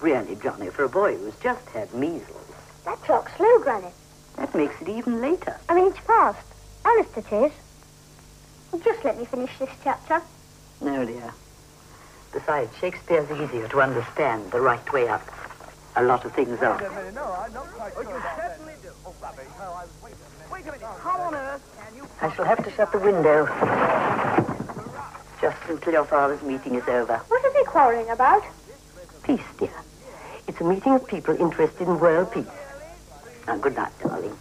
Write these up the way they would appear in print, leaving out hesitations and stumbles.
Really, Johnny, for a boy who's just had measles. That talks slow, Granny. That makes it even later. I mean, it's fast. Honest it is. Well, just let me finish this chapter. No, dear. Besides, Shakespeare's easier to understand the right way up. A lot of things are. No, I'm not quite sure. You certainly do. Oh, rubbish. Wait a minute. How on earth can you... I shall have to shut the window. Just until your father's meeting is over. What are they quarrelling about? Peace, dear. It's a meeting of people interested in world peace. Now, good night, darling.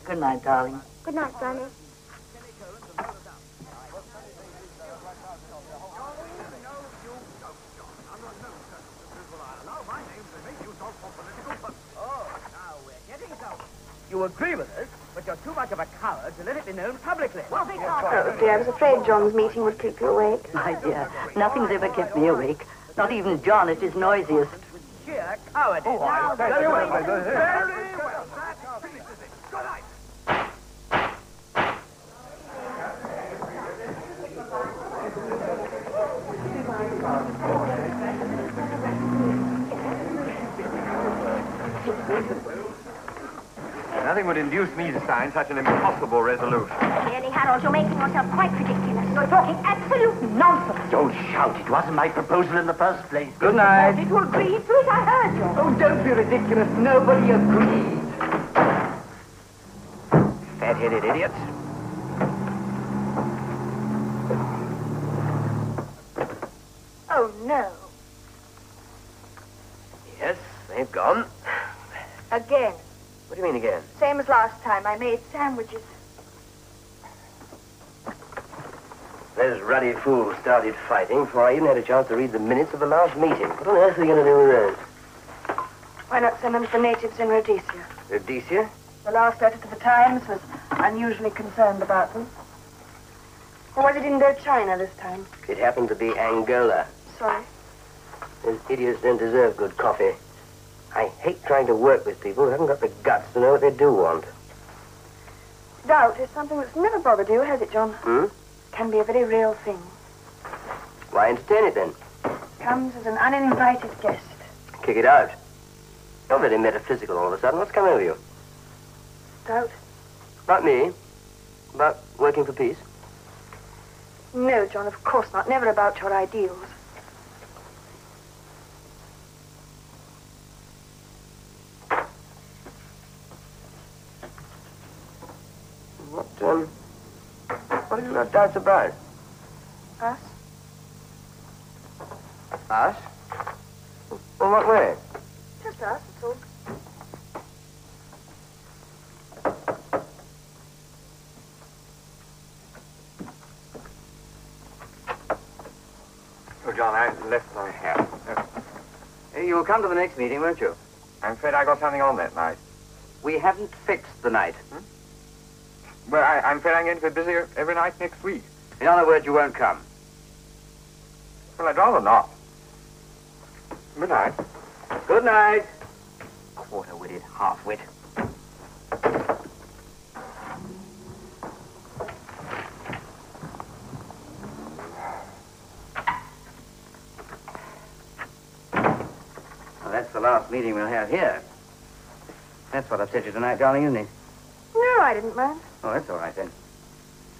Good night, darling. Good night, Granny. You agree with us, but you're too much of a coward to let it be known publicly. Oh, dear, I was afraid John's meeting would keep you awake. My dear, nothing's ever kept me awake. Not even John at his noisiest. Sheer cowardice. Now, Very well. Very well. That finishes it. Good night. Nothing would induce me to sign such an impossible resolution. Really, Harold, you're making yourself quite ridiculous. You're talking absolute nonsense. Don't shout. It wasn't my proposal in the first place. Good night. Did you agree to it? I heard you. Oh, don't be ridiculous. Nobody agreed. Fat-headed idiots. Oh, no. Yes, they've gone. Again. What do you mean again? Same as last time. I made sandwiches. Those ruddy fools started fighting before I even had a chance to read the minutes of the last meeting. What on earth are they going to do with those? Why not send them to the natives in Rhodesia? Rhodesia? The last letter to the Times was unusually concerned about them. Or was it Indochina this time? It happened to be Angola. Sorry. Those idiots don't deserve good coffee. I hate trying to work with people who haven't got the guts to know what they do want. Doubt is something that's never bothered you, has it, John? Can be a very real thing. Why entertain it, then? Comes as an uninvited guest. Kick it out. You're very metaphysical all of a sudden. What's come over you? Doubt? About me? About working for peace? No, John, of course not. Never about your ideals. What have you got doubts about? Us? Us? In what way? Just us, that's all. Oh, John, I left my hat. You'll come to the next meeting, won't you? I'm afraid I got something on that night. We haven't fixed the night. Well, I'm afraid I'm going to be busy every night next week. In other words, you won't come. Well, I'd rather not. Good night. Good night. Quarter-witted half-wit. Well, that's the last meeting we'll have here. That's what upset you tonight, darling, isn't it? No, I didn't mind. Oh, that's all right, then.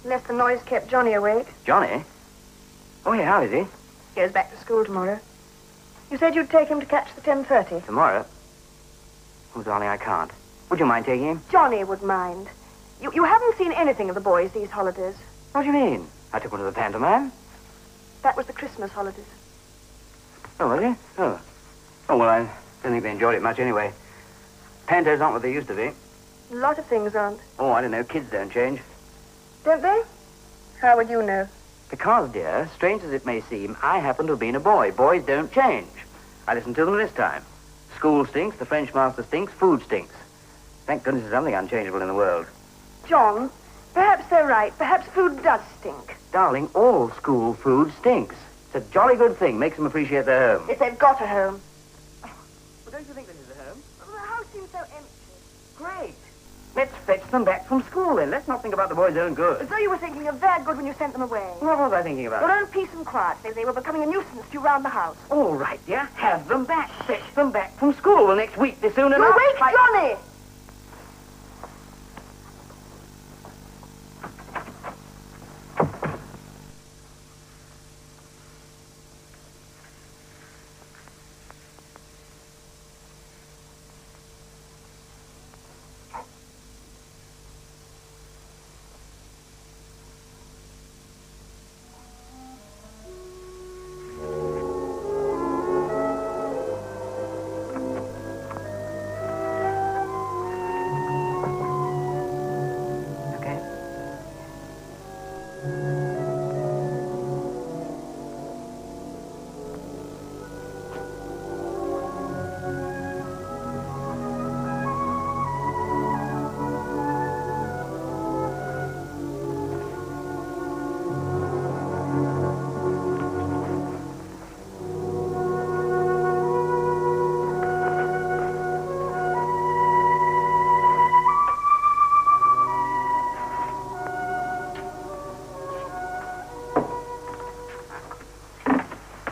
Unless the noise kept Johnny awake. Johnny? Oh, yeah, how is he? He goes back to school tomorrow. You said you'd take him to catch the 10:30. Tomorrow? Oh, darling, I can't. Would you mind taking him? Johnny would mind. You haven't seen anything of the boys these holidays. What do you mean? I took one to the pantomime. That was the Christmas holidays. Oh, was he? Oh. Oh, well, I don't think they enjoyed it much anyway. Pantos aren't what they used to be. A lot of things aren't. Oh, I don't know. Kids don't change. Don't they? How would you know? Because, dear, strange as it may seem, I happen to have been a boy. Boys don't change. I listened to them this time. School stinks, the French master stinks, food stinks. Thank goodness there's something unchangeable in the world. John, perhaps they're right. Perhaps food does stink. Darling, all school food stinks. It's a jolly good thing. Makes them appreciate their home. If they've got a home. Well, don't you think this is a home? The house seems so empty. Great. Let's fetch them back from school, then. Let's not think about the boys' own good. As though you were thinking of their good when you sent them away. What was I thinking about? Your own peace and quiet. They were becoming a nuisance to you round the house. All right, dear. Have them back. Fetch them back from school. Well, next week, they're soon You'll enough. wake Johnny!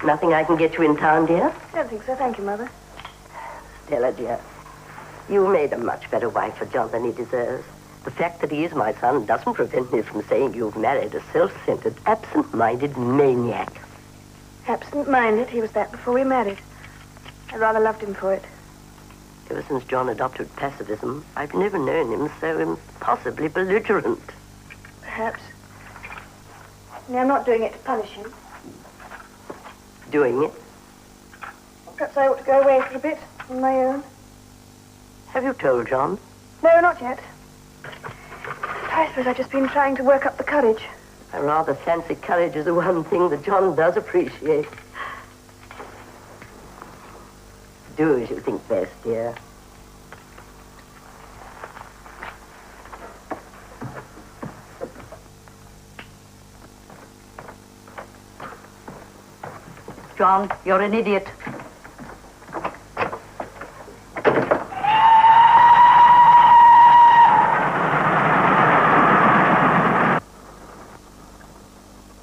Nothing I can get you in town, dear? I don't think so. Thank you, Mother. Stella, dear, you made a much better wife for John than he deserves. The fact that he is my son doesn't prevent me from saying you've married a self-centered, absent-minded maniac. Absent-minded. He was that before we married. I rather loved him for it. Ever since John adopted pacifism, I've never known him so impossibly belligerent. Perhaps. No, I'm not doing it to punish him. Doing it? Perhaps I ought to go away for a bit on my own. Have you told John? No, not yet. I suppose I've just been trying to work up the courage. I rather fancy courage is the one thing that John does appreciate. Do as you think best, dear. John, you're an idiot.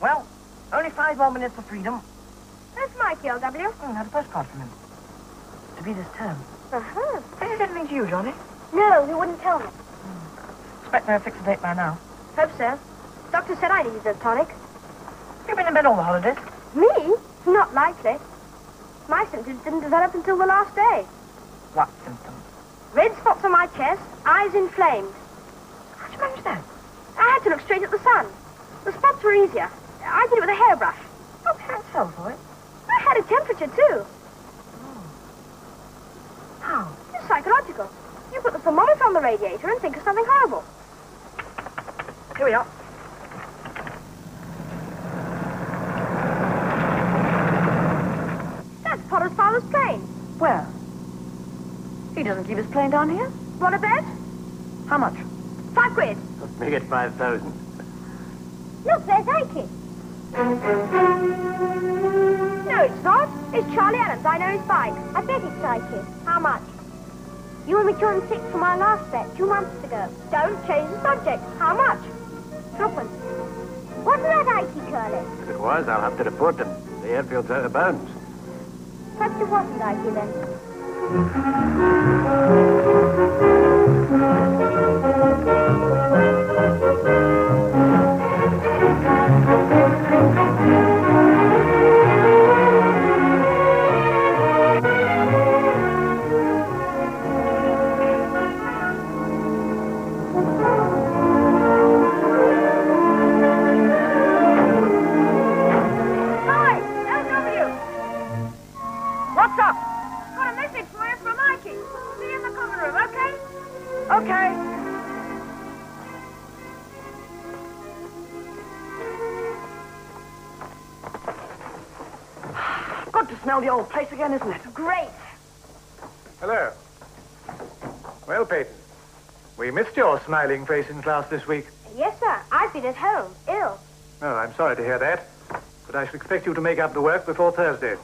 Well, only 5 more minutes for freedom. That's Mikey, L.W. Had a postcard from him. To be this term. Uh-huh. Has he said anything to you, Johnny? No, he wouldn't tell me. Expect they'll fix a date by now. Hope so. Doctor said I needed a tonic. You've been in bed all the holidays. Me? Not likely. My symptoms didn't develop until the last day. What symptoms? Red spots on my chest, eyes inflamed. How'd you manage that? I had to look straight at the sun. The spots were easier. I did it with a hairbrush. Oh, parents fell for it. I had a temperature, too. How? It's psychological. You put the thermometer on the radiator and think of something horrible. Here we are. That's Potter's father's plane. Where? He doesn't keep his plane down here. Want a bet? How much? 5 quid. Make it 5,000. Look, there's Ike. No, it's not. It's Charlie Adams. I know his bike. I bet it's Ike. How much? You and me 2 and 6 for my last bet 2 months ago. Don't change the subject. How much? 2pence. Wasn't that Ike, Curly? If it was, I'll have to report them. The airfield's out of bounds. Perhaps it wasn't Ike then. What's up? Got a message for you from Ike. See you in the common room, okay? Okay. Good to smell the old place again, isn't it? Great. Hello. Well, Peyton, we missed your smiling face in class this week. Yes, sir. I've been at home, ill. Oh, I'm sorry to hear that. But I shall expect you to make up the work before Thursday.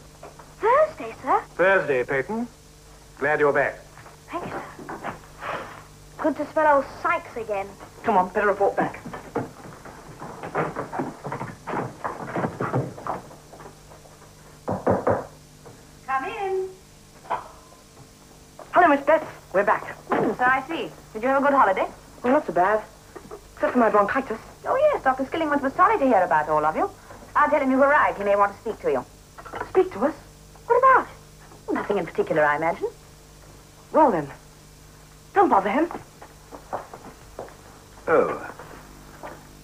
Thursday, sir. Thursday, Peyton. Glad you're back. Thank you, sir. Good to smell old Sykes again. Come on, better report back. Come in. Hello, Miss Betts. We're back. So I see. Did you have a good holiday? Well, not so bad. Except for my bronchitis. Oh, yes. Dr. Skillingworth was sorry to hear about all of you. I'll tell him you've arrived. He may want to speak to you. Speak to us. What about? Nothing in particular, I imagine. Well, then. Don't bother him. Oh.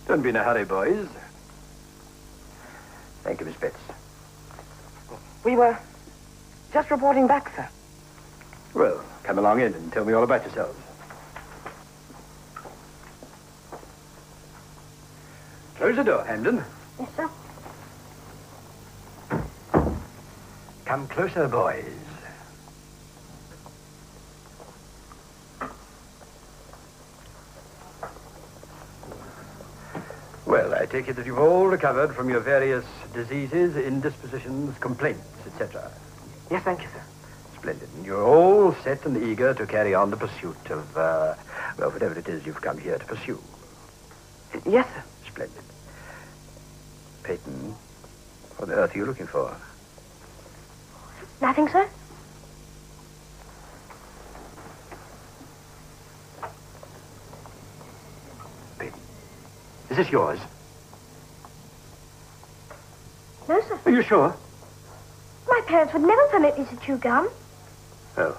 Don't be in a hurry, boys. Thank you, Miss Betts. We were just reporting back, sir. Well, come along in and tell me all about yourselves. Close the door, Hamden. Yes, sir. Come closer, boys. Well, I take it that you've all recovered from your various diseases, indispositions, complaints, etc. Yes, thank you, sir. Splendid. And you're all set and eager to carry on the pursuit of, well, whatever it is you've come here to pursue. Yes, sir. Splendid. Peyton, what on earth are you looking for? Nothing, sir? Peyton, is this yours? No, sir. Are you sure? My parents would never permit me to chew gum. Oh.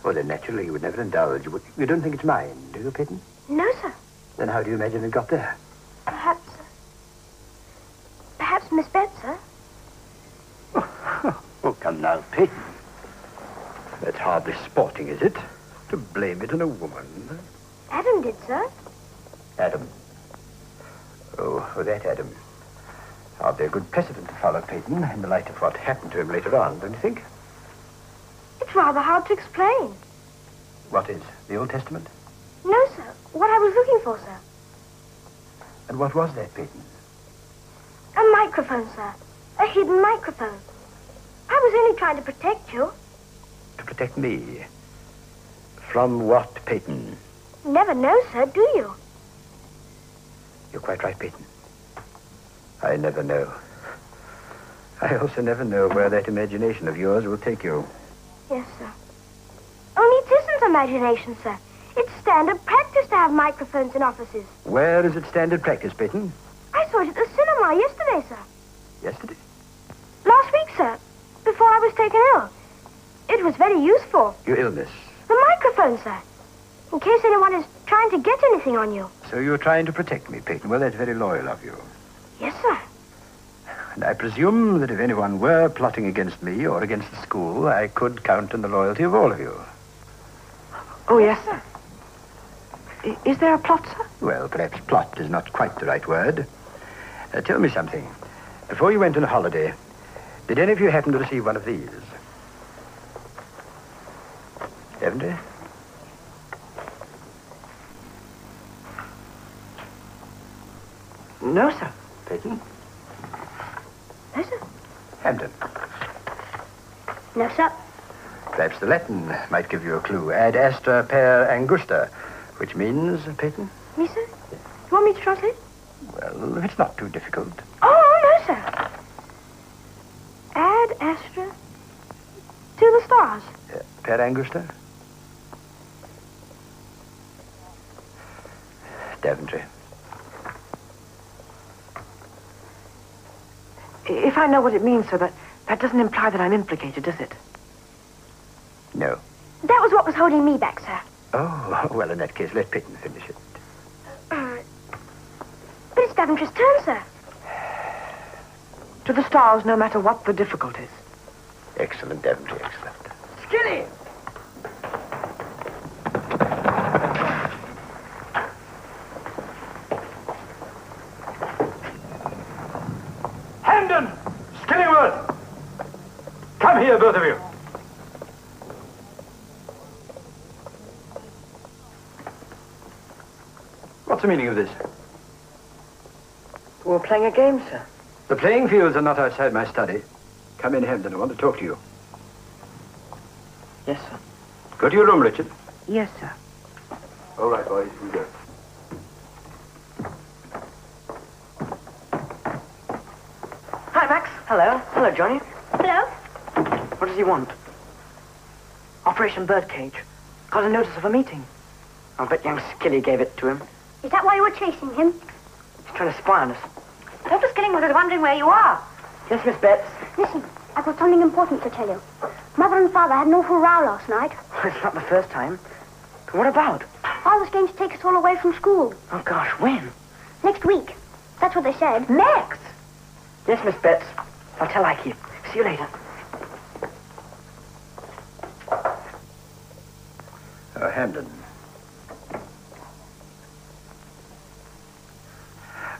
Well, then, naturally, you would never indulge. You don't think it's mine, do you, Peyton? No, sir. Then how do you imagine it got there? Perhaps Miss Betts, sir. Oh, come now, Peyton. That's hardly sporting, is it? To blame it on a woman. Adam did, sir. Adam. Oh, that Adam. Hardly a good precedent to follow, Peyton, in the light of what happened to him later on, don't you think? It's rather hard to explain. What is? The Old Testament? No, sir. What I was looking for, sir. And what was that, Peyton? A microphone, sir. A hidden microphone. I was only trying to protect you. To protect me. From what, Peyton? Never know, sir, do you? You're quite right, Peyton. I never know. I also never know where that imagination of yours will take you. Yes, sir. Only it isn't imagination, sir. It's standard practice to have microphones in offices. Where is it standard practice, Peyton? I saw it at the cinema yesterday, sir. Yesterday? Last week, sir. Before I was taken ill. It was very useful. Your illness. The microphone, sir. In case anyone is trying to get anything on you. So you're trying to protect me, Peyton. Well, that's very loyal of you. Yes, sir. And I presume that if anyone were plotting against me or against the school, I could count on the loyalty of all of you. Oh, yes, sir. Is there a plot, sir? Well, perhaps plot is not quite the right word. Tell me something. Before you went on holiday, did any of you happen to receive one of these? Haven't you? No, sir. Peyton? No, sir. Hampden. No, sir. Perhaps the Latin might give you a clue. Ad astra per angusta, which means, Peyton? Me, sir? You want me to translate? Well, if it's not too difficult. Oh, no, sir. Ad astra to the stars. Per angusta? Daventry. If I know what it means, sir, that doesn't imply that I'm implicated, does it? No. That was what was holding me back, sir. Oh, well, in that case, let Peyton finish it. But it's Daventry's turn, sir. To the stars, no matter what the difficulties. Excellent, Daventry, excellent. Skilly! Hamden! Skillingworth! Come here, both of you. What's the meaning of this? We're playing a game, sir. The playing fields are not outside my study. Come in, Hamden. I want to talk to you. Yes, sir. Go to your room, Richard. Yes, sir. All right, boys, we go. Hi, Max. Hello. Hello, Johnny. Hello? What does he want? Operation Birdcage. Got a notice of a meeting. I'll bet young Skilly gave it to him. Is that why you were chasing him? He's trying to spy on us. Dr. Skillingworth is wondering where you are. Yes, Miss Betts. Listen, I've got something important to tell you. Mother and Father had an awful row last night. It's not the first time. But what about? Father's going to take us all away from school. Oh, gosh, when? Next week. That's what they said. Next. Yes, Miss Betts. I'll tell Ike. See you later. Hamden.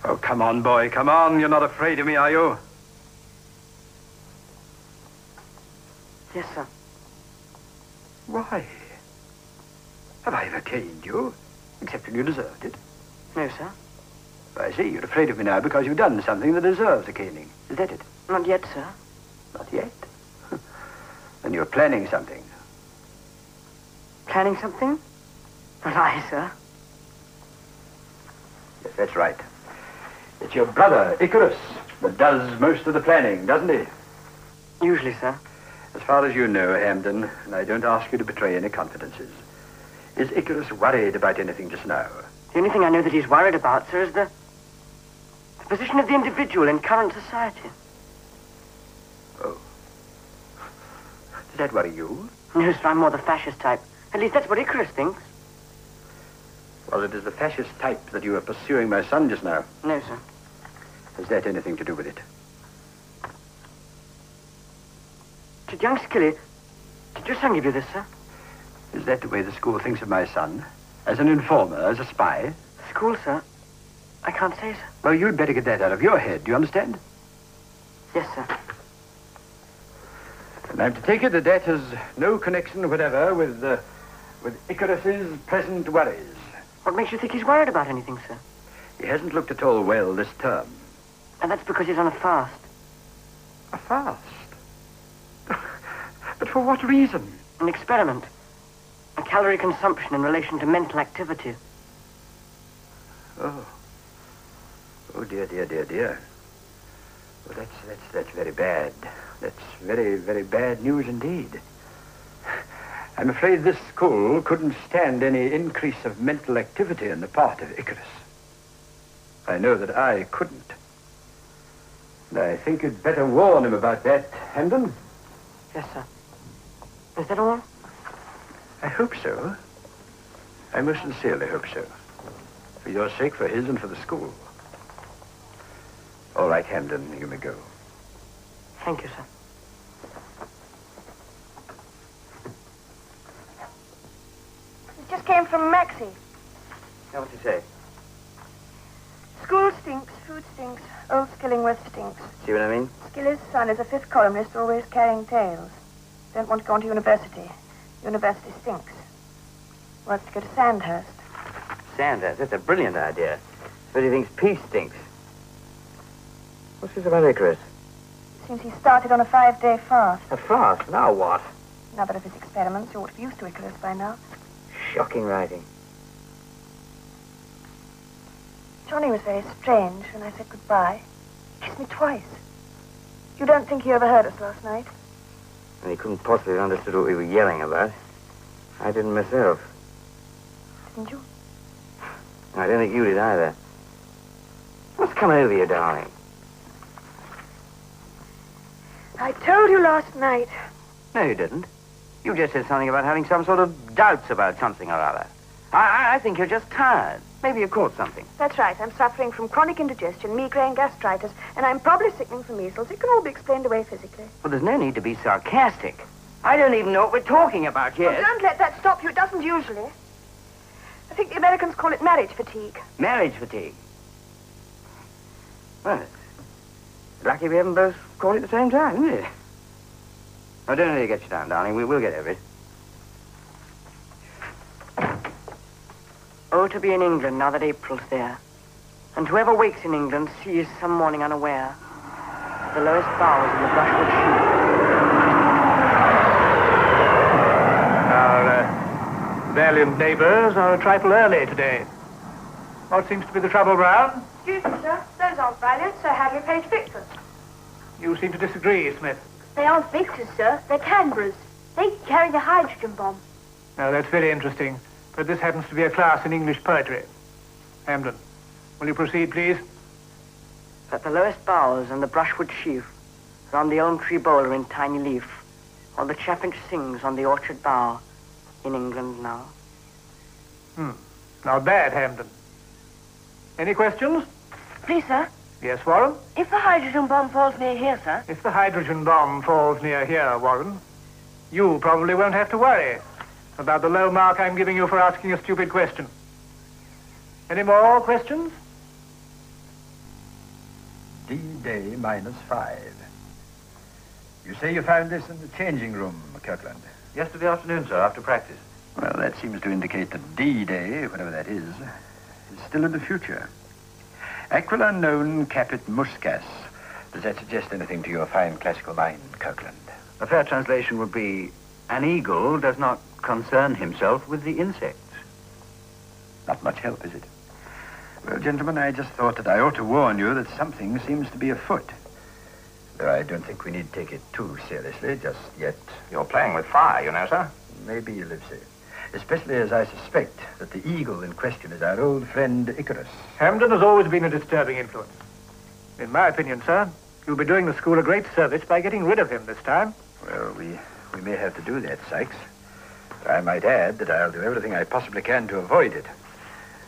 Oh, come on, boy, come on. You're not afraid of me, are you? Yes, sir. Why? Have I ever caned you? Except when you deserved it. No, sir. I see, you're afraid of me now because you've done something that deserves a caning. Is that it? Not yet, sir. Not yet? Then you're planning something. Planning something? Not I, sir. Yes, that's right. It's your brother, Icarus, that does most of the planning, doesn't he? Usually, sir. As far as you know, Hamden, and I don't ask you to betray any confidences, is Icarus worried about anything just now? The only thing I know that he's worried about, sir, is the position of the individual in current society. Oh. Does that worry you? No, sir, I'm more the fascist type. At least that's what Icarus thinks. Well, it is the fascist type that you are pursuing my son just now. No, sir. Has that anything to do with it? Did young Skilly... Did your son give you this, sir? Is that the way the school thinks of my son? As an informer, as a spy? School, sir? I can't say, sir. Well, you'd better get that out of your head, do you understand? Yes, sir. And I'm to take it that that has no connection whatever with Icarus's present worries. What makes you think he's worried about anything, sir? He hasn't looked at all well this term. And that's because he's on a fast. A fast? But for what reason? An experiment. A calorie consumption in relation to mental activity. Oh. Oh, dear, dear, dear, dear. Well, that's very bad. That's very, very bad news indeed. I'm afraid this school couldn't stand any increase of mental activity on the part of Icarus. I know that I couldn't. And I think you'd better warn him about that, Hamden. Yes, sir. Is that all? I hope so. I most sincerely hope so. For your sake, for his, and for the school. All right, Hamden, you may go. Thank you, sir. It just came from Maxie. Now, what's he say? School stinks, food stinks, old Skillingworth stinks. See what I mean? Skilly's son is a fifth columnist, always carrying tales. Don't want to go on to university. University stinks. Wants to go to Sandhurst. Sandhurst, that's a brilliant idea. But he thinks peace stinks. What's this about Icarus? Seems he started on a 5-day fast. A fast? Now what? Another of his experiments. You ought to be used to Icarus by now. Shocking writing. Johnny was very strange when I said goodbye. Kissed me twice. You don't think he overheard us last night? And he couldn't possibly have understood what we were yelling about. I didn't myself. Didn't you? I don't think you did either. What's come over you, darling? I told you last night. No, you didn't. You just said something about having some sort of doubts about something or other. I think you're just tired. Maybe you caught something. That's right. I'm suffering from chronic indigestion, migraine, gastritis, and I'm probably sickening from measles. It can all be explained away physically. Well, there's no need to be sarcastic. I don't even know what we're talking about yet. Well, don't let that stop you. It doesn't usually. I think the Americans call it marriage fatigue. Marriage fatigue. Well, it's lucky we haven't both caught it at the same time, isn't it? Oh, don't let it get you down, darling. We'll get over it. Oh, to be in England now that April's there. And whoever wakes in England sees some morning unaware the lowest boughs in the brushwood shoot. Our brilliant neighbours are a trifle early today. What seems to be the trouble, Brown? Excuse me, sir. Those aren't valiant, Sir Hadley Page Victors. You seem to disagree, Smith. They aren't victors, sir. They're Canberras. They carry the hydrogen bomb. Now, that's very interesting, but this happens to be a class in English poetry. Hamden, will you proceed, please? That the lowest boughs and the brushwood sheaf round the elm tree boulder in tiny leaf, while the chaffinch sings on the orchard bough in England now. Not bad, Hamden. Any questions? Please, sir, Yes, Warren? if the hydrogen bomb falls near here, sir. If the hydrogen bomb falls near here, Warren, you probably won't have to worry about the low mark I'm giving you for asking a stupid question. Any more questions? D-Day -5. You say you found this in the changing room, Kirkland? Yesterday afternoon, sir, after practice. Well, that seems to indicate that D-Day, whatever that is still in the future. Aquila non capit muscas. Does that suggest anything to your fine classical mind, Kirkland? A fair translation would be, an eagle does not concern himself with the insects. Not much help, is it? Well, gentlemen, I just thought that I ought to warn you that something seems to be afoot. Though I don't think we need take it too seriously just yet. You're playing with fire, you know, sir. Maybe you live safe. Especially as I suspect that the eagle in question is our old friend Icarus. Hamden has always been a disturbing influence. In my opinion, sir, you'll be doing the school a great service by getting rid of him this time. Well, we may have to do that, Sykes. But I might add that I'll do everything I possibly can to avoid it.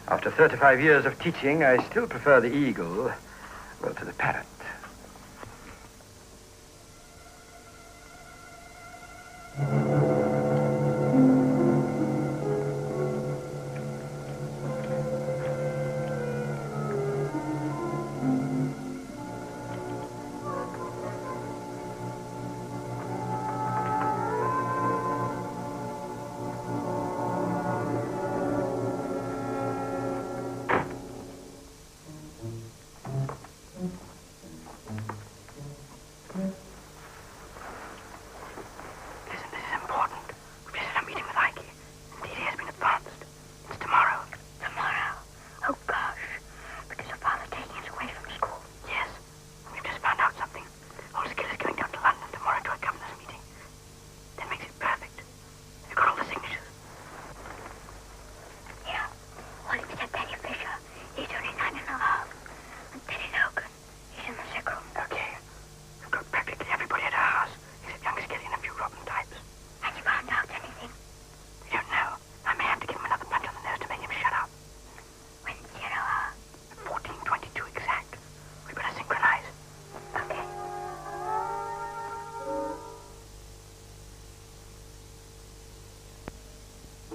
After 35 years of teaching, I still prefer the eagle, well, to the parrot.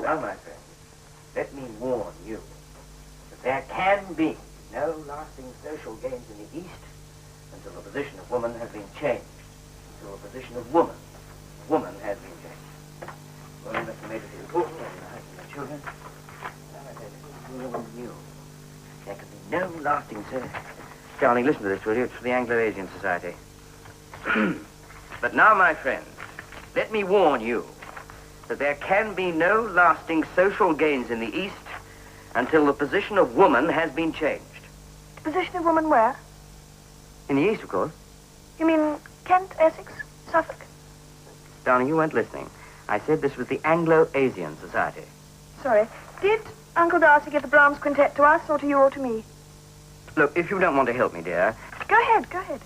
Now, my friend, let me warn you that there can be no lasting social gains in the East until the position of woman has been changed. Until the position of woman has been changed. Women must be made to feel important and united their children. Now, I let me warn you. There can be no lasting service. Darling, listen to this, will you? It's for the Anglo-Asian Society. But now, my friends, let me warn you that there can be no lasting social gains in the East until the position of woman has been changed. The position of woman where? In the East, of course. You mean Kent, Essex, Suffolk? Darling, you weren't listening. I said this was the Anglo-Asian Society. Sorry. Did Uncle Darcy give the Brahms Quintet to us, or to you, or to me? Look, if you don't want to help me, dear. Go ahead, go ahead.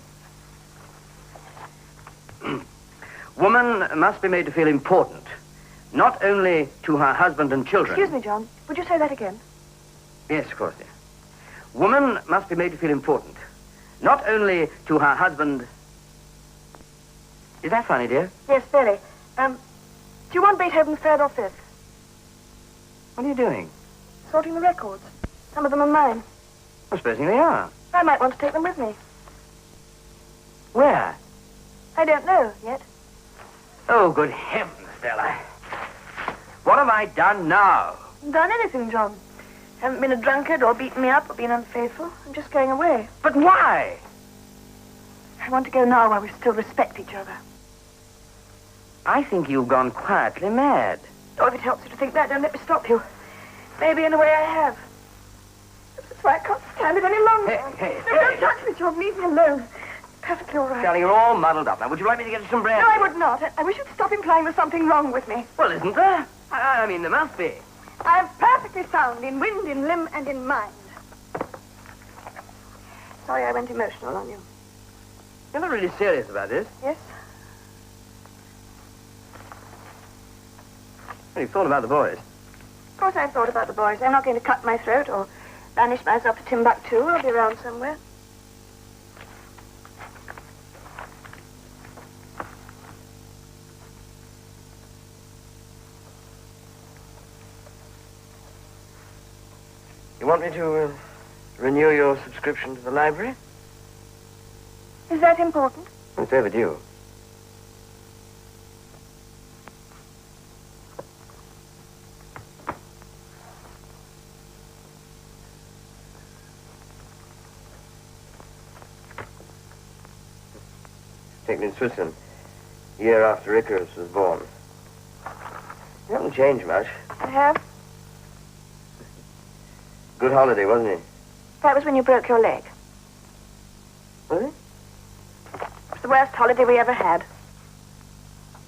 Woman must be made to feel important, not only to her husband and children. Excuse me, John. Would you say that again? Yes, of course, dear. Woman must be made to feel important, not only to her husband... Is that funny, dear? Yes, very. Do you want Beethoven's third or fifth? What are you doing? Sorting the records. Some of them are mine. Well, supposing they are. I might want to take them with me. Where? I don't know yet. Oh, good heavens, Stella. What have I done now? Done anything, John. Haven't been a drunkard or beaten me up or been unfaithful. I'm just going away. But why? I want to go now while we still respect each other. I think you've gone quietly mad. Oh, if it helps you to think that, don't let me stop you. Maybe in a way I have. That's why I can't stand it any longer. Hey. Don't touch me, John. Leave me alone. Perfectly all right. Darling, you're all muddled up. Now, would you like me to get you some brandy? No, I would not. I wish you'd stop implying there's something wrong with me. Well, isn't there? I mean, there must be. I'm perfectly sound in wind, in limb, and in mind. Sorry I went emotional on you. You're not really serious about this. Yes? Well, you've thought about the boys. Of course I've thought about the boys. I'm not going to cut my throat or banish myself to Timbuktu. I'll be around somewhere. You want me to renew your subscription to the library? Is that important? It's overdue. Taken in Switzerland, a year after Icarus was born. You haven't changed much. I have. Good holiday, wasn't it? That was when you broke your leg. Was it? It was the worst holiday we ever had.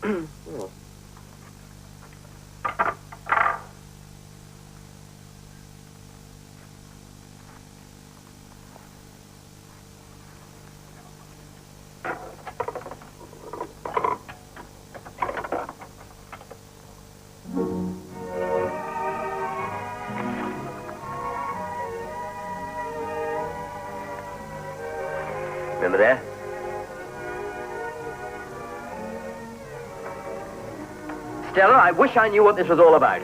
Oh. Remember there? Stella, I wish I knew what this was all about.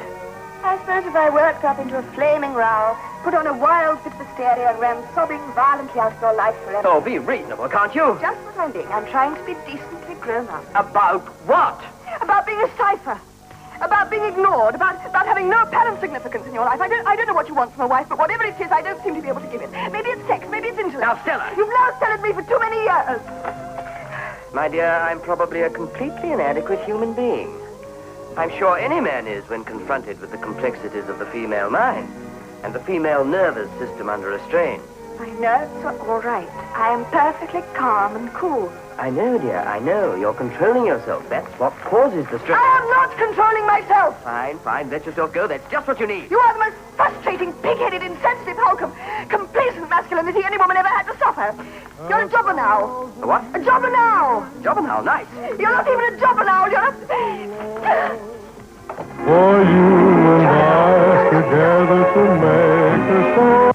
I suppose if I worked up into a flaming row, put on a wild bit of hysteria and ran sobbing violently out of your life forever. Oh, be reasonable, can't you? Just what I'm being. I'm trying to be decently grown up. About what? About being a cipher. About being ignored. About having no apparent significance in your life. I don't know what you want from a wife, but whatever it is, I don't seem to be able to give it. Maybe it's sex, maybe it's intellect. Now, Stella! You've now stared at me for too many years. My dear, I'm probably a completely inadequate human being. I'm sure any man is when confronted with the complexities of the female mind and the female nervous system under a strain. My nerves are all right. I am perfectly calm and cool. I know, dear, I know. You're controlling yourself. That's what causes the stress. I am not controlling myself. Fine. Let yourself go. That's just what you need. You are the most frustrating, pig-headed, insensitive hulk of complacent masculinity any woman ever had to suffer. You're a jobber now. A what? A jobber now. Jobber now, nice. You're not even a jobber now. You're a... For you and I together to make a song.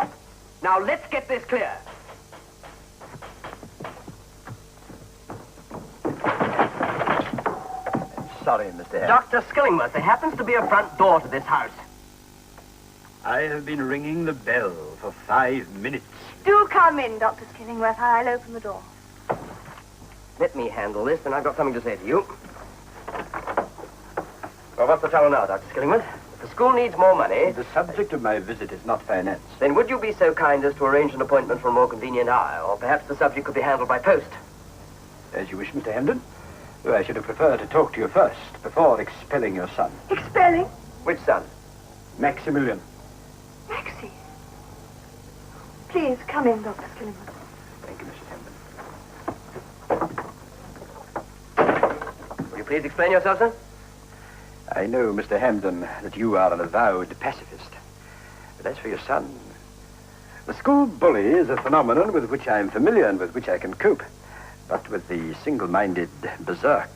Now, let's get this clear. Sorry, Mr. Hare. Dr. Skillingworth, there happens to be a front door to this house. I have been ringing the bell for 5 minutes. Do come in, Dr. Skillingworth. I'll open the door. Let me handle this, and I've got something to say to you. Well, what's the trouble now, Dr. Skillingworth? If the school needs more money... The subject of my visit is not finance. Then would you be so kind as to arrange an appointment for a more convenient hour? Or perhaps the subject could be handled by post. As you wish, Mr. Hamden. Though I should have preferred to talk to you first, before expelling your son. Expelling? Which son? Maximilian. Maxie. Please, come in, Dr. Skillingworth. Thank you, Mrs. Hamden. Will you please explain yourself, sir? I know, Mr. Hamden, that you are an avowed pacifist. But as for your son, the school bully is a phenomenon with which I am familiar and with which I can cope. But with the single-minded, berserk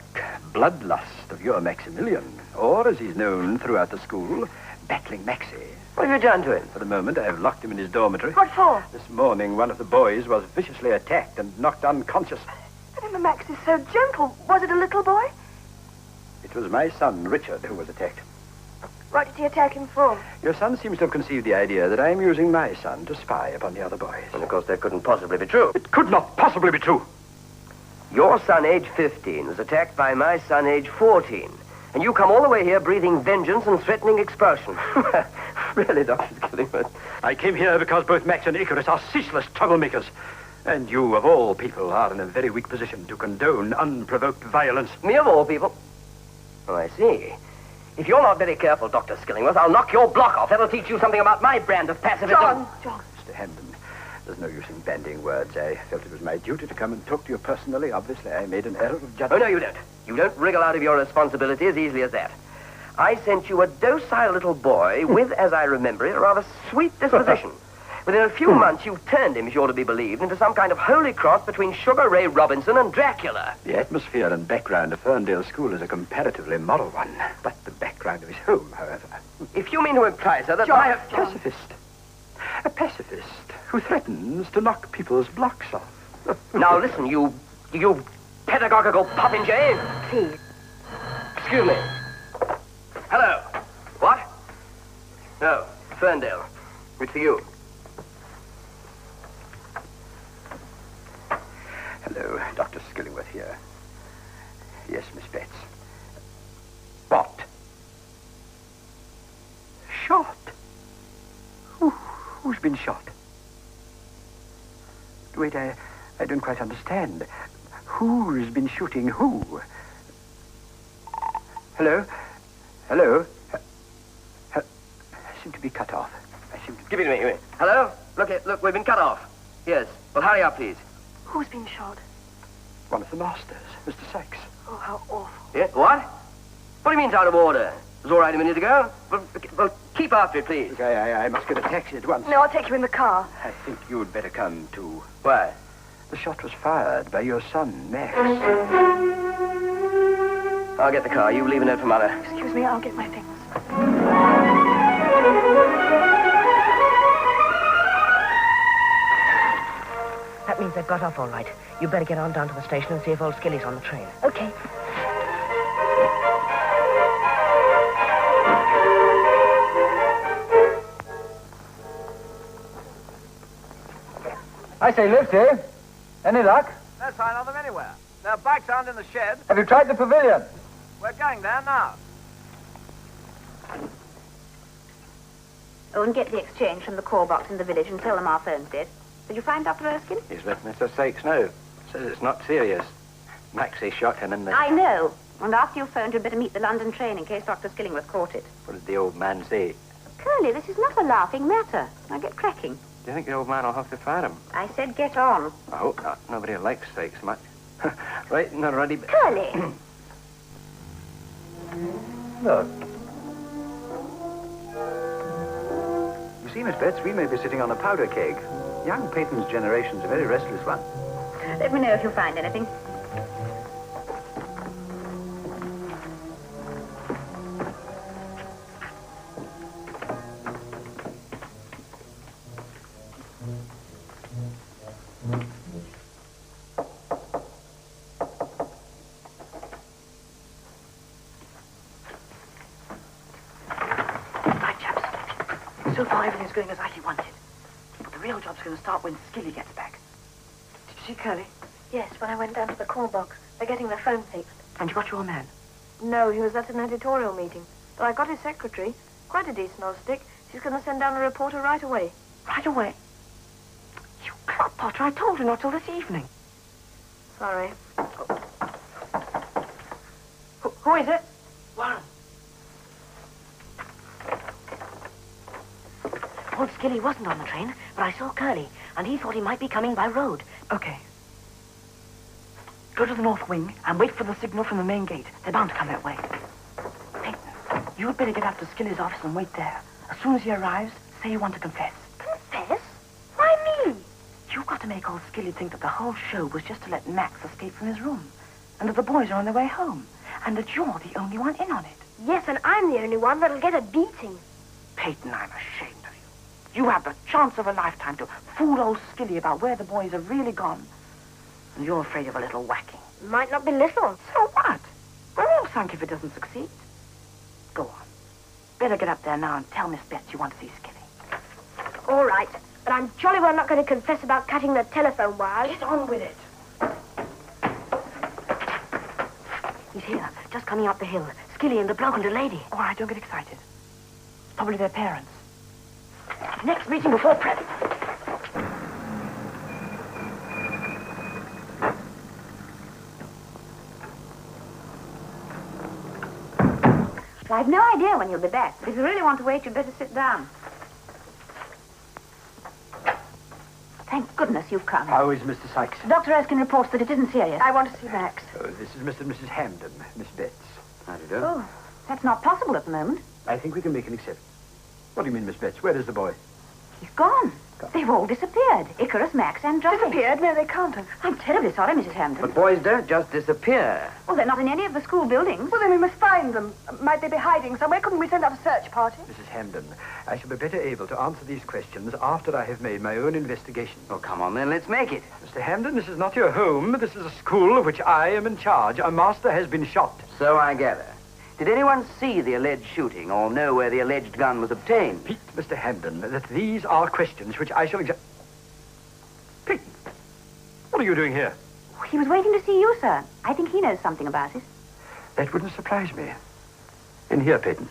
bloodlust of your Maximilian, or, as he's known throughout the school, Battling Maxie. What have you done to him? For the moment, I have locked him in his dormitory. What for? This morning, one of the boys was viciously attacked and knocked unconscious. But Max is so gentle. Was it a little boy? It was my son, Richard, who was attacked. What did he attack him for? Your son seems to have conceived the idea that I am using my son to spy upon the other boys. And, of course, that couldn't possibly be true. It could not possibly be true. Your son, age 15, was attacked by my son, age 14. And you come all the way here breathing vengeance and threatening expulsion. Really, Dr. Skillingworth? I came here because both Max and Icarus are ceaseless troublemakers. And you, of all people, are in a very weak position to condone unprovoked violence. Me of all people? Oh, I see. If you're not very careful, Dr. Skillingworth, I'll knock your block off. That'll teach you something about my brand of pacifism. John. Mr. Hendon, there's no use in bandying words. I felt it was my duty to come and talk to you personally. Obviously, I made an error of judgment. Oh, no, you don't. You don't wriggle out of your responsibility as easily as that. I sent you a docile little boy with, as I remember it, a rather sweet disposition. Within a few months, you've turned him, if you're to be believed, into some kind of holy cross between Sugar Ray Robinson and Dracula. The atmosphere and background of Ferndale School is a comparatively moral one, but the background of his home, however. If you mean to imply, sir, that John, a pacifist who threatens to knock people's blocks off. Now, listen, you pedagogical popinjay. Please. Excuse me. Hello. What? No, Ferndale. It's for you. Hello, Dr. Skillingworth here. Yes, Miss Betts. What? Shot? Who's been shot? Wait, I don't quite understand. Who's been shooting who? Hello? Hello? I seem to be cut off. Give it to me. Hello? Look, we've been cut off. Yes. Well, hurry up, please. Who's been shot? One of the masters, Mr. Sykes. Oh, how awful. Yeah? What? What do you mean it's out of order? It was all right a minute ago. Well, keep after it, please. Look, I must get a taxi at once. No, I'll take you in the car. I think you'd better come, too. Why? The shot was fired by your son, Max. I'll get the car. You leave a note for Mother. Excuse me, I'll get my things. That means they've got off all right. You better get on down to the station and see if old Skilly's on the train. Okay. I say, Lifty, any luck? No sign of them anywhere. Their bikes aren't in the shed. Have you tried the pavilion? We're going there now. Oh, and get the exchange from the call box in the village and tell them our phone's dead. Did you find Dr. Erskine? He's let Mr. Sykes know. Says it's not serious. Maxie shot him in the... I know. And after you phoned, you'd better meet the London train in case Dr. Skillingworth caught it. What did the old man say? Curly, this is not a laughing matter. Now get cracking. Do you think the old man will have to fire him? I said get on. I hope not. Nobody likes Sykes much. Right in the ruddy... Curly! Look. You see, Miss Betts, we may be sitting on a powder keg. Young Peyton's generation's a very restless one. Let me know if you find anything. Right, chaps. So far, everything's going as I wanted. But the real job's going to start when Skilly gets back. Did you see Curly? Yes, when I went down to the call box. They're getting their phone fixed. And you got your man? No, he was at an editorial meeting. But I got his secretary. Quite a decent old stick. She's going to send down a reporter right away. Right away? You clod potter, I told you not till this evening. Sorry. Who is it? Warren. Old Skilly wasn't on the train, but I saw Curly, and he thought he might be coming by road. Okay. Go to the north wing and wait for the signal from the main gate. They're bound to come that way. Peyton, you'd better get up to Skilly's office and wait there. As soon as he arrives, say you want to confess. Confess? Why me? You've got to make old Skilly think that the whole show was just to let Max escape from his room, and that the boys are on their way home, and that you're the only one in on it. Yes, and I'm the only one that'll get a beating. Peyton, I'm ashamed of you. You had the chance of a lifetime to fool old Skilly about where the boys have really gone. And you're afraid of a little whacking. Might not be little. So what? We're all sunk if it doesn't succeed. Go on. Better get up there now and tell Miss Betts you want to see Skilly. All right, but I'm jolly well not going to confess about cutting the telephone wires. Get on with it. He's here, just coming up the hill. Skilly and the bloke and a lady. All right, don't get excited. It's probably their parents. Next meeting before prep. Well, I've no idea when you'll be back, but if you really want to wait, you'd better sit down. Thank goodness you've come. How is Mr. Sykes? Dr. Erskine reports that it isn't serious. I want to see Max. Oh, this is Mr. and Mrs. Hamden, Miss Betts. How do you do? Oh, that's not possible at the moment. I think we can make an exception. What do you mean, Miss Betts? Where is the boy? He's gone. They've all disappeared. Icarus, Max, and Johnny. Disappeared? No, they can't have. I'm terribly sorry, Mrs. Hamden. But boys don't just disappear. Well, they're not in any of the school buildings. Well, then we must find them. Might they be hiding somewhere? Couldn't we send out a search party? Mrs. Hamden, I shall be better able to answer these questions after I have made my own investigation. Oh, come on then, let's make it. Mr. Hamden, this is not your home. This is a school of which I am in charge. A master has been shot. So I gather. Did anyone see the alleged shooting or know where the alleged gun was obtained? Pete, Mr. Hamden, that these are questions which I shall examine. Pete, what are you doing here? He was waiting to see you, sir. I think he knows something about it. That wouldn't surprise me. In here, Peyton.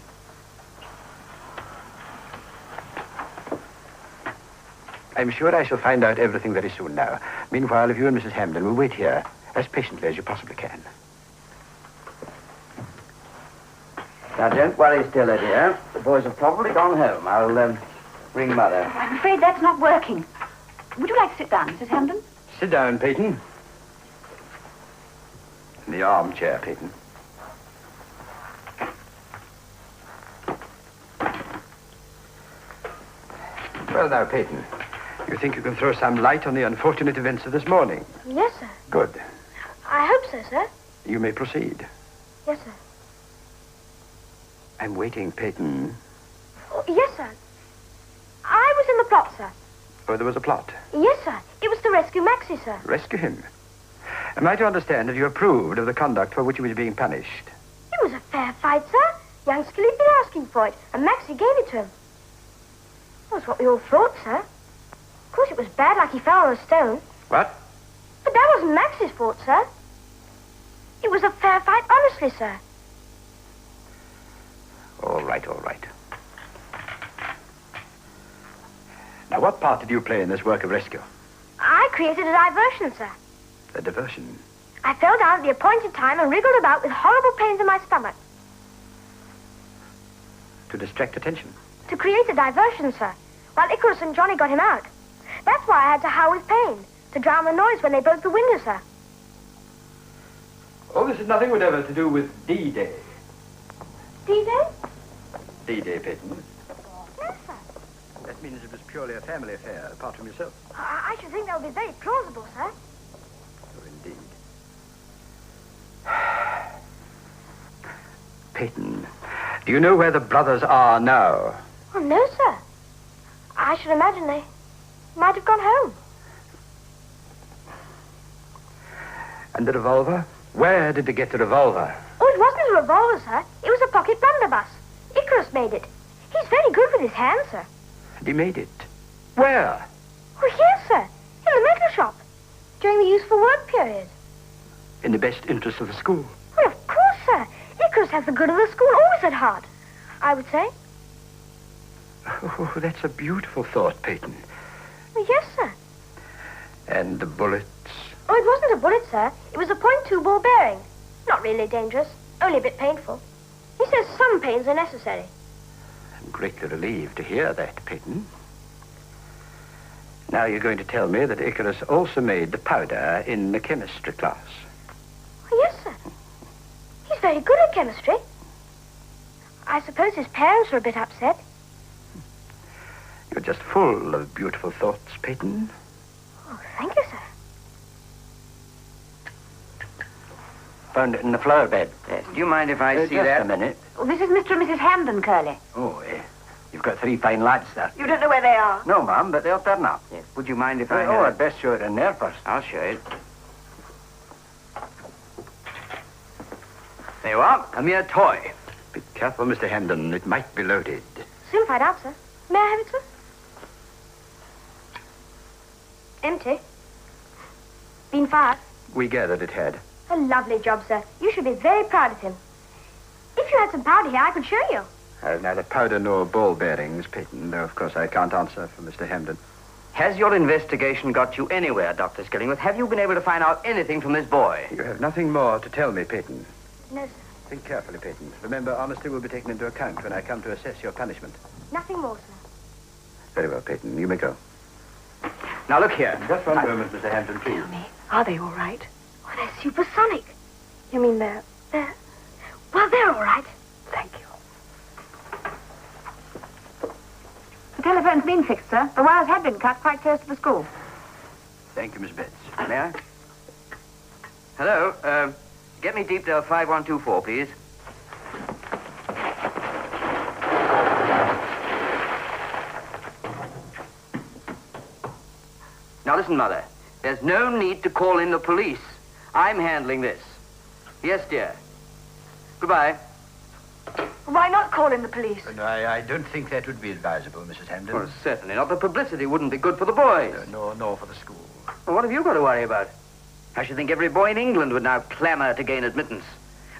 I'm sure I shall find out everything very soon now. Meanwhile, if you and Mrs. Hamden will wait here as patiently as you possibly can. Now, don't worry, Stella, dear. The boys have probably gone home. I'll ring Mother. I'm afraid that's not working. Would you like to sit down, Mrs. Hamden? Sit down, Peyton. In the armchair, Peyton. Well, now, Peyton, you think you can throw some light on the unfortunate events of this morning? Yes, sir. Good. I hope so, sir. You may proceed. Yes, sir. I'm waiting, Peyton. Oh, yes, sir. I was in the plot, sir. Oh, there was a plot. Yes, sir. It was to rescue Maxie, sir. Rescue him. Am I to understand that you approved of the conduct for which he was being punished? It was a fair fight, sir. Young Skilly'd been asking for it, and Maxie gave it to him. That was what we all thought, sir. Of course, it was bad, like he fell on a stone. What? But that wasn't Maxie's fault, sir. It was a fair fight, honestly, sir. All right, all right. Now, what part did you play in this work of rescue? I created a diversion, sir. A diversion. I fell down at the appointed time and wriggled about with horrible pains in my stomach. To distract attention. To create a diversion, sir, while Icarus and Johnny got him out. That's why I had to howl with pain, to drown the noise when they broke the window, sir. Oh, this has nothing whatever to do with D-Day. D-Day? D-Day, Peyton. No, sir. That means it was purely a family affair, apart from yourself. I should think that would be very plausible, sir. Oh, indeed. Peyton, do you know where the brothers are now? Oh, no, sir. I should imagine they might have gone home. And the revolver? Where did they get the revolver? Oh, it wasn't a revolver, sir. It was a pocket blunderbuss. Icarus made it. He's very good with his hands, sir. And he made it. Where? Oh, here, sir. In the metal shop. During the useful work period. In the best interest of the school. Well, of course, sir. Icarus has the good of the school always at heart, I would say. Oh, that's a beautiful thought, Peyton. Oh, yes, sir. And the bullets? Oh, it wasn't a bullet, sir. It was a .2 ball bearing. Not really dangerous. Only a bit painful. He says some pains are necessary. I'm greatly relieved to hear that, Peyton. Now you're going to tell me that Icarus also made the powder in the chemistry class. Oh, yes, sir. He's very good at chemistry. I suppose his parents were a bit upset. You're just full of beautiful thoughts, Peyton. Oh, thank you, sir. Found it in the flower bed. Yes. Do you mind if I see just that? a minute. Well, this is Mr. and Mrs. Hamden, Curly. Oh, you've got 3 fine lads, sir. You don't know where they are? No, ma'am, but they'll turn up. Yes. Would you mind if I... Oh, I'd best show it in there first. I'll show you. There you are. A mere toy. Be careful, Mr. Hamden. It might be loaded. Soon find out, sir. May I have it, sir? Empty. Been fired. We gathered it had. A lovely job, sir. You should be very proud of him. If you had some powder here, I could show you. I have neither powder nor ball bearings, Peyton, though, of course, I can't answer for Mr. Hamden. Has your investigation got you anywhere, Dr. Skillingworth? Have you been able to find out anything from this boy? You have nothing more to tell me, Peyton. No, sir. Think carefully, Peyton. Remember, honesty will be taken into account when I come to assess your punishment. Nothing more, sir. Very well, Peyton. You may go. Now, look here. Just one moment, Mr. Hampton, please. Tell me, are they all right? Oh, they're supersonic. You mean they're... Well, they're all right. Thank you. The telephone's been fixed, sir. The wires had been cut quite close to the school. Thank you, Miss Betts. May I? Hello, get me Deepdale 5124, please. Now listen, Mother. There's no need to call in the police. I'm handling this. Yes, dear. Goodbye. Why not call in the police? No, I don't think that would be advisable, Mrs. Hampden. Well, certainly not. The publicity wouldn't be good for the boys. Nor for the school. Well, what have you got to worry about? I should think every boy in England would now clamour to gain admittance.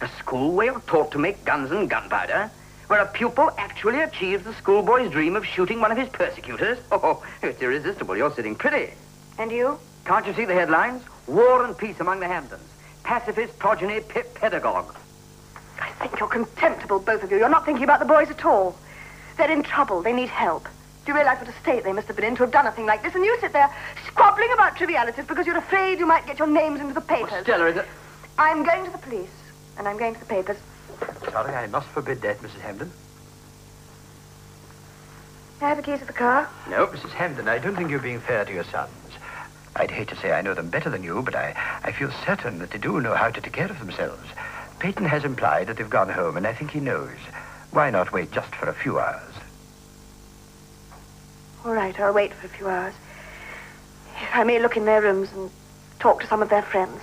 A school where you're taught to make guns and gunpowder, where a pupil actually achieves the schoolboy's dream of shooting one of his persecutors. Oh, it's irresistible. You're sitting pretty. And you? Can't you see the headlines? War and peace among the Hampdens. Pacifist progeny pedagogue. I think you're contemptible, both of you. You're not thinking about the boys at all. They're in trouble. They need help. Do you realize what a state they must have been in to have done a thing like this? And you sit there squabbling about trivialities because you're afraid you might get your names into the papers. Well, Stella, is it... I'm going to the police, and I'm going to the papers. Sorry, I must forbid that, Mrs. Hampden. May I have the keys of the car? No. Mrs. Hampden, I don't think you're being fair to your sons. I'd hate to say I know them better than you, but I feel certain that they do know how to take care of themselves. Peyton has implied that they've gone home, and I think he knows. Why not wait just for a few hours? All right, I'll wait for a few hours. If I may look in their rooms and talk to some of their friends.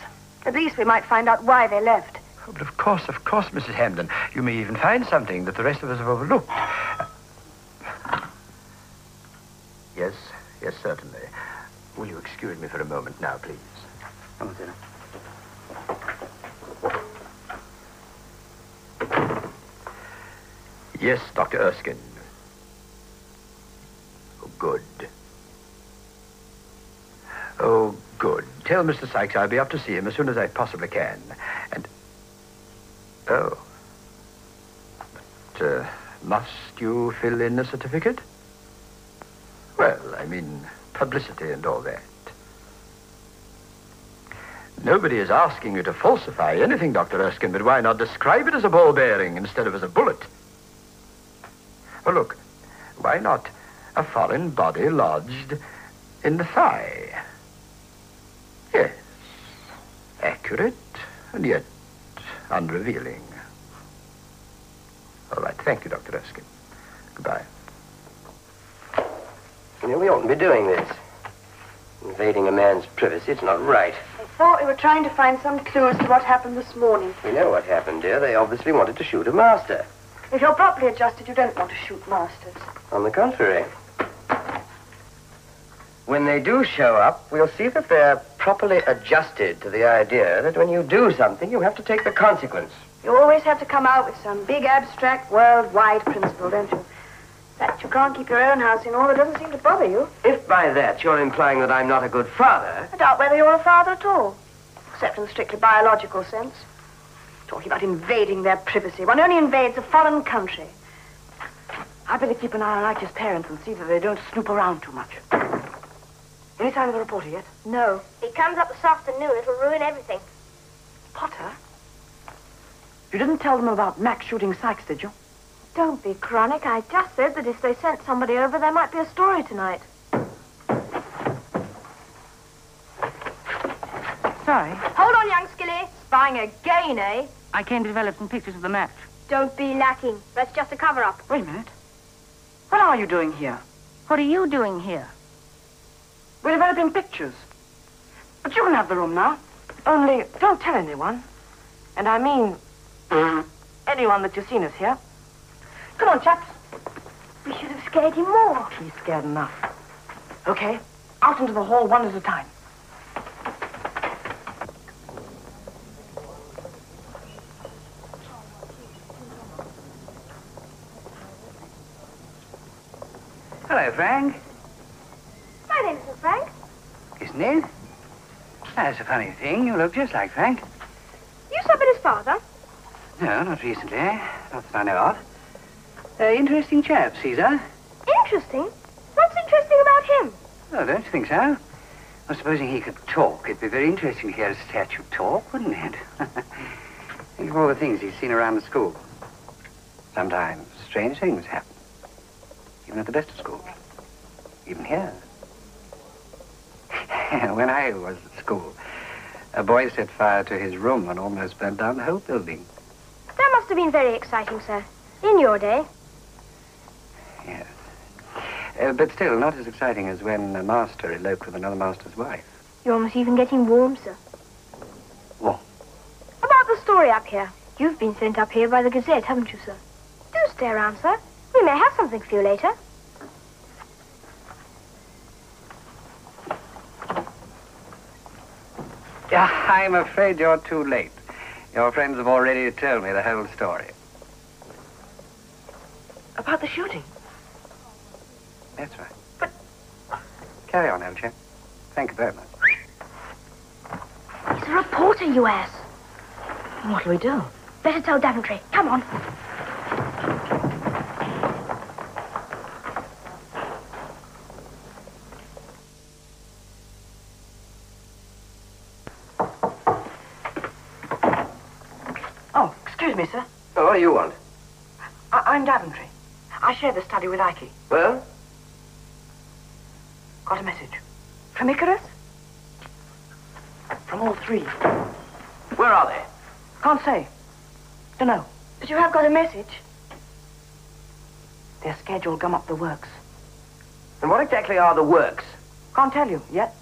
At least we might find out why they left. Oh, but of course, Mrs. Hampden. You may even find something that the rest of us have overlooked. Yes, certainly. Will you excuse me for a moment now, please? Come on, Stella. Yes, Dr. Erskine. Oh, good. Oh, good. Tell Mr. Sykes I'll be up to see him as soon as I possibly can. And... Oh. But, must you fill in a certificate? Well, I mean, publicity and all that. Nobody is asking you to falsify anything, Dr. Erskine, but why not describe it as a ball bearing instead of as a bullet? Well, look, why not a foreign body lodged in the thigh? Yes, accurate and yet unrevealing. All right, thank you, Dr. Erskine. Goodbye. You know, we oughtn't be doing this. Invading a man's privacy, it's not right. I thought we were trying to find some clue as to what happened this morning. We know what happened, dear. They obviously wanted to shoot a master. If you're properly adjusted, you don't want to shoot masters. On the contrary. When they do show up, we'll see that they're properly adjusted to the idea that when you do something, you have to take the consequence. You always have to come out with some big, abstract, worldwide principle, don't you? That you can't keep your own house in order doesn't seem to bother you. If by that you're implying that I'm not a good father... I doubt whether you're a father at all, except in the strictly biological sense. Talking about invading their privacy. One only invades a foreign country. I'd better keep an eye on Ike's parents and see that they don't snoop around too much. Any sign of the reporter yet? No. If he comes up this afternoon, it'll ruin everything. Potter? You didn't tell them about Max shooting Sykes, did you? Don't be chronic. I just said that if they sent somebody over, there might be a story tonight. Sorry. Hold on, young Skilly. Spying again, eh? I came to develop some pictures of the match. Don't be lacking. That's just a cover-up. Wait a minute. What are you doing here? What are you doing here? We're developing pictures. But you can have the room now. Only don't tell anyone. And I mean, anyone that you've seen us here. Come on, chaps. We should have scared him more. He's scared enough. Okay, out into the hall one at a time. Hello, Frank. My name's Sir Frank. Isn't it? That's a funny thing. You look just like Frank. You Somebody's father? No, not recently. Not that I know of. Interesting chap, Caesar. Interesting? What's interesting about him? Oh, don't you think so? Well, supposing he could talk, it'd be very interesting to hear a statue talk, wouldn't it? Think of all the things he's seen around the school. Sometimes strange things happen. Even at the best of schools. Even here. When I was at school, a boy set fire to his room and almost burnt down the whole building. That must have been very exciting, sir. In your day. Yes. But still, not as exciting as when a master eloped with another master's wife. You're almost even getting warm, sir. What? About the story up here. You've been sent up here by the Gazette, haven't you, sir? Do stay around, sir. We may have something for you later. I'm afraid you're too late. Your friends have already told me the whole story. About the shooting? That's right. But... Carry on, old chap. Thank you very much. He's a reporter, you ass. What'll we do? Better tell Daventry. Come on. Oh, excuse me, sir. Oh, what do you want? I'm Daventry. I share the study with Ike. Well? Got a message. From Icarus? From all three. Where are they? Can't say. Dunno. But you have got a message. They're scared you'll gum up the works. And what exactly are the works? Can't tell you yet.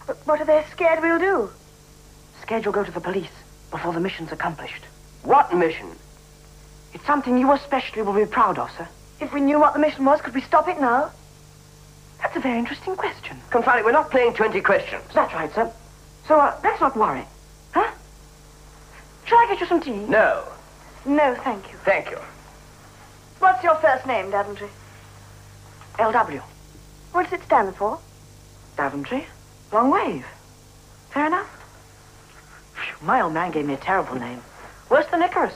But what are they scared we'll do? Scared you'll go to the police before the mission's accomplished. What mission? It's something you especially will be proud of, sir. If we knew what the mission was, could we stop it now? That's a very interesting question. Confound it, we're not playing 20 questions. That's right, sir. So, let's not worry. Huh? Shall I get you some tea? No. No, thank you. Thank you. What's your first name, Daventry? LW. What does it stand for? Daventry. Long wave. Fair enough. Phew, my old man gave me a terrible name. Worse than Icarus.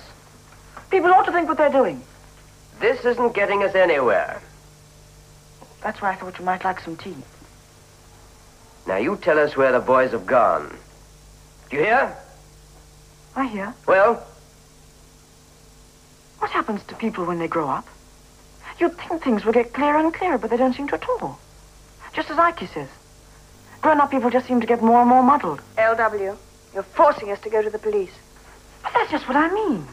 People ought to think what they're doing. This isn't getting us anywhere. That's why I thought you might like some tea. Now, you tell us where the boys have gone. Do you hear? I hear. Well? What happens to people when they grow up? You'd think things would get clearer and clearer, but they don't seem to at all. Just as Ike says. Grown-up people just seem to get more and more muddled. LW, you're forcing us to go to the police. But that's just what I mean.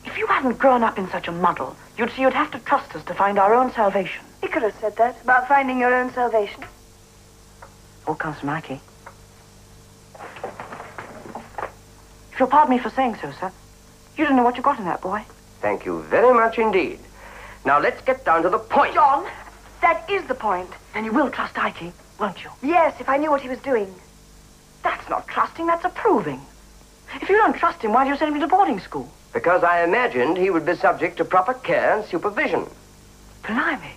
If you hadn't grown up in such a muddle, you'd see you'd have to trust us to find our own salvation. Icarus said that, about finding your own salvation. All comes from Ike. If you'll pardon me for saying so, sir, you don't know what you got in that boy. Thank you very much indeed. Now, let's get down to the point. John, that is the point. Then you will trust Ike, won't you? Yes, if I knew what he was doing. That's not trusting, that's approving. If you don't trust him, why do you send him to boarding school? Because I imagined he would be subject to proper care and supervision. Blimey.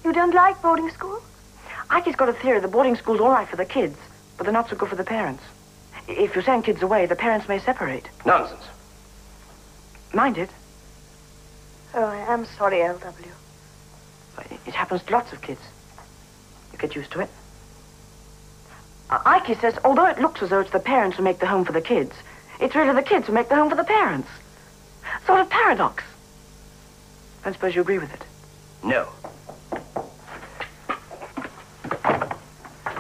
You don't like boarding school? Ike's got a theory that boarding school's all right for the kids, but they're not so good for the parents. If you send kids away, the parents may separate. Nonsense. Mind it. Oh, I am sorry, LW. It happens to lots of kids. You get used to it. Ike says, although it looks as though it's the parents who make the home for the kids, it's really the kids who make the home for the parents. Sort of paradox. I suppose you agree with it. No.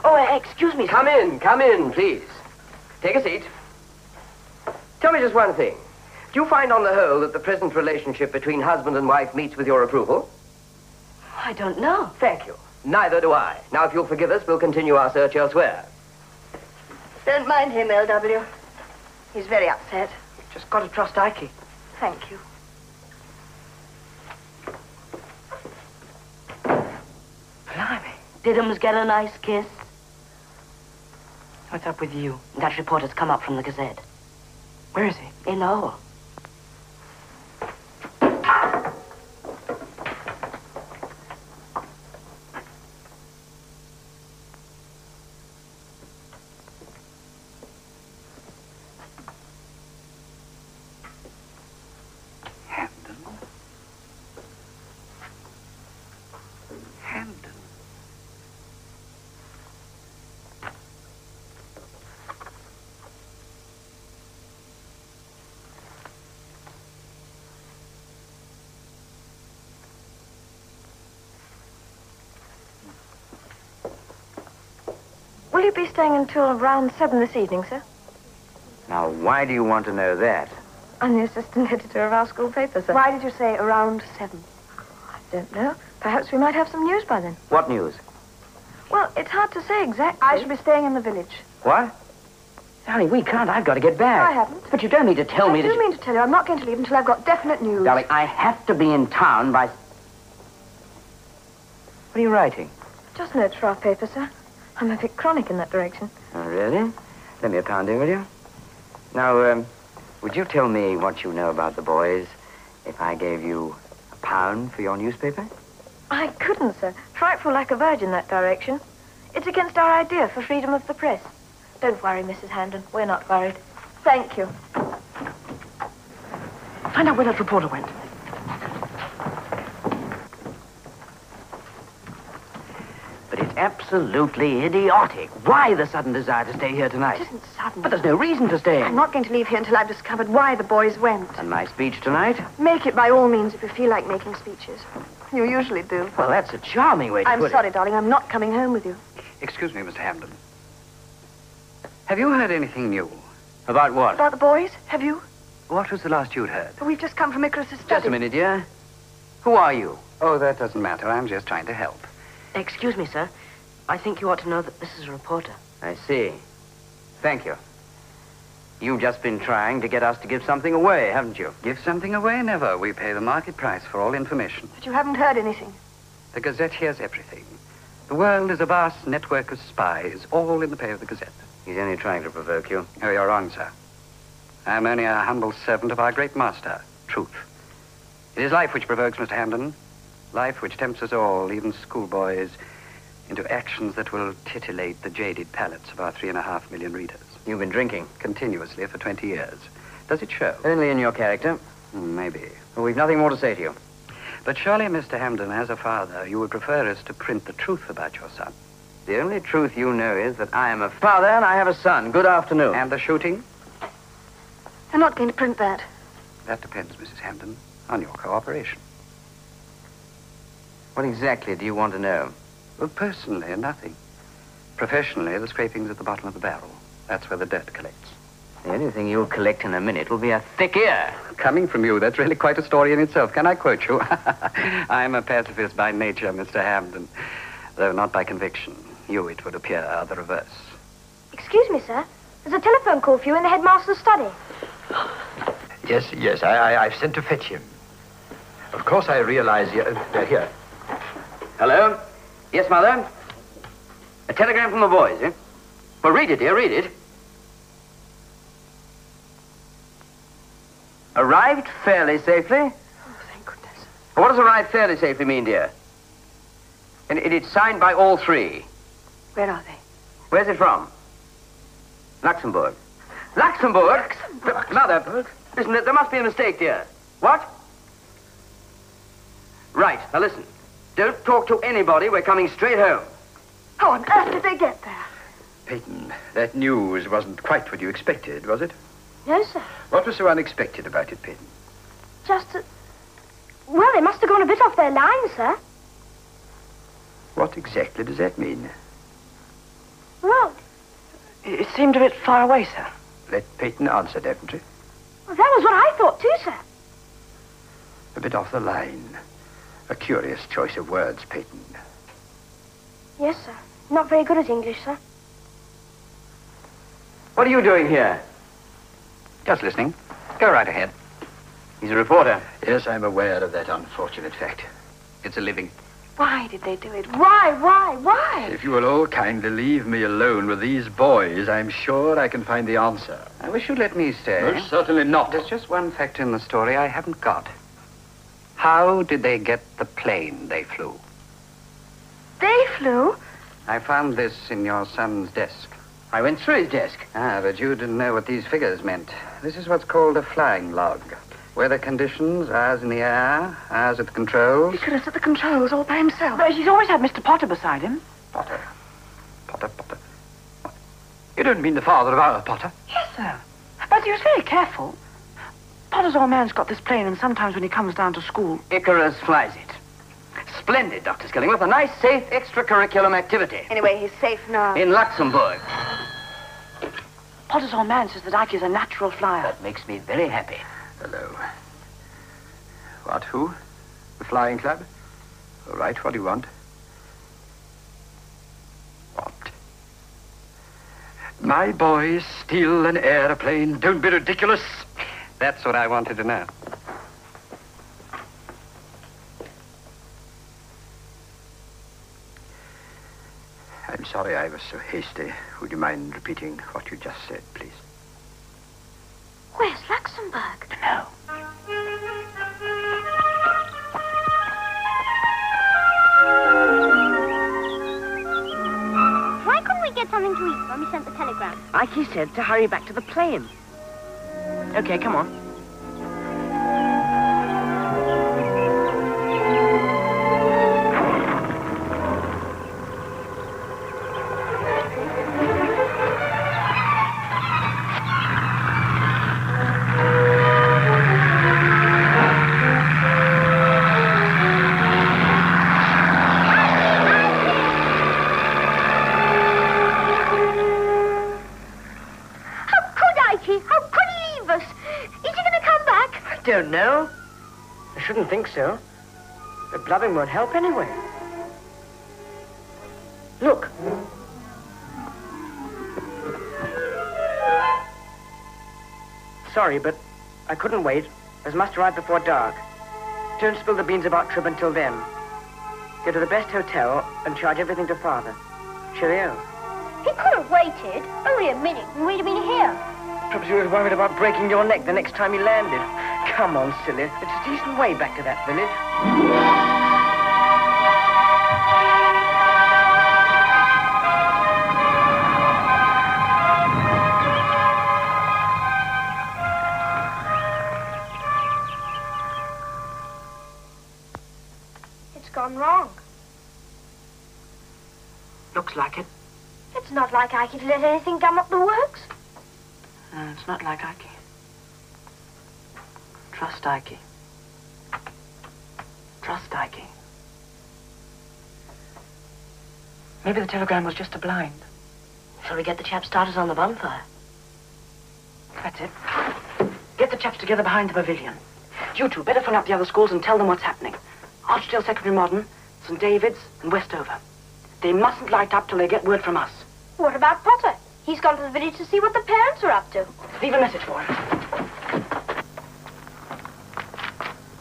Oh, excuse me, sir. Come in, please. Take a seat. Tell me just one thing. Do you find on the whole that the present relationship between husband and wife meets with your approval? I don't know. Thank you. Neither do I. Now, if you'll forgive us, we'll continue our search elsewhere. Don't mind him, LW. He's very upset. Just got to trust Ike. Thank you. Blimey. Did get a nice kiss? What's up with you? That reporter's come up from the Gazette. Where is he? In the hall. Will you be staying until around 7 this evening, sir? Now, why do you want to know that? I'm the assistant editor of our school paper, sir. Why did you say around 7? I don't know. Perhaps we might have some news by then. What news? Well, it's hard to say exactly. I shall be staying in the village. What? Darling, we can't. I've got to get back. I haven't. But you don't need to tell me I do mean to tell you, I'm not going to leave until I've got definite news. Darling, I have to be in town by... What are you writing? Just notes for our paper, sir. I'm a bit chronic in that direction. Oh, really? Lend me a pounding, will you? Now, would you tell me what you know about the boys if I gave you £1 for your newspaper? I couldn't, sir. Frightful lack of urge in that direction. It's against our idea for freedom of the press. Don't worry, Mrs. Hamden. We're not worried. Thank you. Find out where that reporter went. But it's absolutely idiotic. Why the sudden desire to stay here tonight? It isn't sudden. But there's no reason for staying. I'm not going to leave here until I've discovered why the boys went. And my speech tonight? Make it by all means if you feel like making speeches. You usually do. Well, that's a charming way to I'm put sorry, darling. I'm not coming home with you. Excuse me, Mr. Hamden. Have you heard anything new? it. About what? About the boys? Have you? What was the last you'd heard? We've just come from Icarus's study. Just a minute, dear. Who are you? Oh, that doesn't matter. I'm just trying to help. Excuse me, sir. I think you ought to know that this is a reporter. I see. Thank you. You've just been trying to get us to give something away, haven't you? Give something away? Never. We pay the market price for all information. But you haven't heard anything. The Gazette hears everything. The world is a vast network of spies, all in the pay of the Gazette. He's only trying to provoke you. Oh, you're wrong, sir. I'm only a humble servant of our great master, Truth. It is life which provokes, Mr. Hamden. Life which tempts us all, even schoolboys, into actions that will titillate the jaded palates of our 3.5 million readers. You've been drinking. Continuously for 20 years. Does it show? Only in your character. Maybe. Well, we've nothing more to say to you. But surely, Mr. Hamden, as a father, you would prefer us to print the truth about your son. The only truth you know is that I am a father and I have a son. Good afternoon. And the shooting? I'm not going to print that. That depends, Mrs. Hamden, on your cooperation. What exactly do you want to know? Well, personally, nothing. Professionally, the scrapings at the bottom of the barrel. That's where the dirt collects. The only thing you'll collect in a minute will be a thick ear. Coming from you, that's really quite a story in itself. Can I quote you? I'm a pacifist by nature, Mr. Hamden, though not by conviction. You, it would appear, are the reverse. Excuse me, sir. There's a telephone call for you in the headmaster's study. Yes, I've sent to fetch him. Of course, I realize they're here. Hello? Yes, Mother? A telegram from the boys, eh? Well, read it, dear, read it. Arrived fairly safely? Oh, thank goodness. What does arrived fairly safely mean, dear? And it's signed by all three. Where are they? Where's it from? Luxembourg. Luxembourg? Mother, listen, there must be a mistake, dear. What? Right, now listen. Don't talk to anybody. We're coming straight home. How on earth did they get there? Peyton, that news wasn't quite what you expected, was it? No, sir. What was so unexpected about it, Peyton? Just that... Well, they must have gone a bit off their line, sir. What exactly does that mean? Well, It seemed a bit far away, sir. Let Peyton answer, Daventry. that was what I thought too, sir. A bit off the line. A curious choice of words, Peyton. Yes, sir. Not very good at English, sir. What are you doing here? Just listening. Go right ahead. He's a reporter. Yes, I'm aware of that unfortunate fact. It's a living. Why did they do it? Why? If you will all kindly leave me alone with these boys, I'm sure I can find the answer. I wish you'd let me stay. Most certainly not. There's just one fact in the story I haven't got. How did they get the plane they flew? They flew? I found this in your son's desk. I went through his desk. Ah, but you didn't know what these figures meant. This is what's called a flying log. Weather conditions, hours in the air, hours at the controls. Icarus at the controls all by himself. But he's always had Mr. Potter beside him. Potter. Potter. You don't mean the father of our Potter? Yes, sir. But he was very careful. Potter's old man's got this plane, and sometimes when he comes down to school... Icarus flies it. Splendid, Dr. Skillingworth. A nice, safe, extracurriculum activity. Anyway, he's safe now. In Luxembourg. Potter's old man says that Ike's a natural flyer. That makes me very happy. Hello. What, who? The flying club? All right, what do you want? What? My boys steal an airplane. Don't be ridiculous. That's what I wanted to know. I'm sorry I was so hasty. Would you mind repeating what you just said, please? Where's Luxembourg? No. Why couldn't we get something to eat when we sent the telegram? Ike said to hurry back to the plane. Okay, come on. Don't know. I shouldn't think so. The blubbing won't help anyway. Look. Sorry, but I couldn't wait. I must arrive before dark. Don't spill the beans about trip until then. Go to the best hotel and charge everything to Father. Cheerio. He could have waited only a minute and we'd have been here. Perhaps you were worried about breaking your neck the next time you landed. Come on, silly. It's a decent way back to that village. It's gone wrong. Looks like it. It's not like I could let anything come up the works. No, it's not like Ike. Trust Ike. Trust Ike. Maybe the telegram was just a blind. Shall we get the chaps started on the bonfire? That's it. Get the chaps together behind the pavilion. You two better phone up the other schools and tell them what's happening. Archdale Secondary Modern, St. David's, and Westover. They mustn't light up till they get word from us. What about Potter? He's gone to the village to see what the parents are up to. Leave a message for him.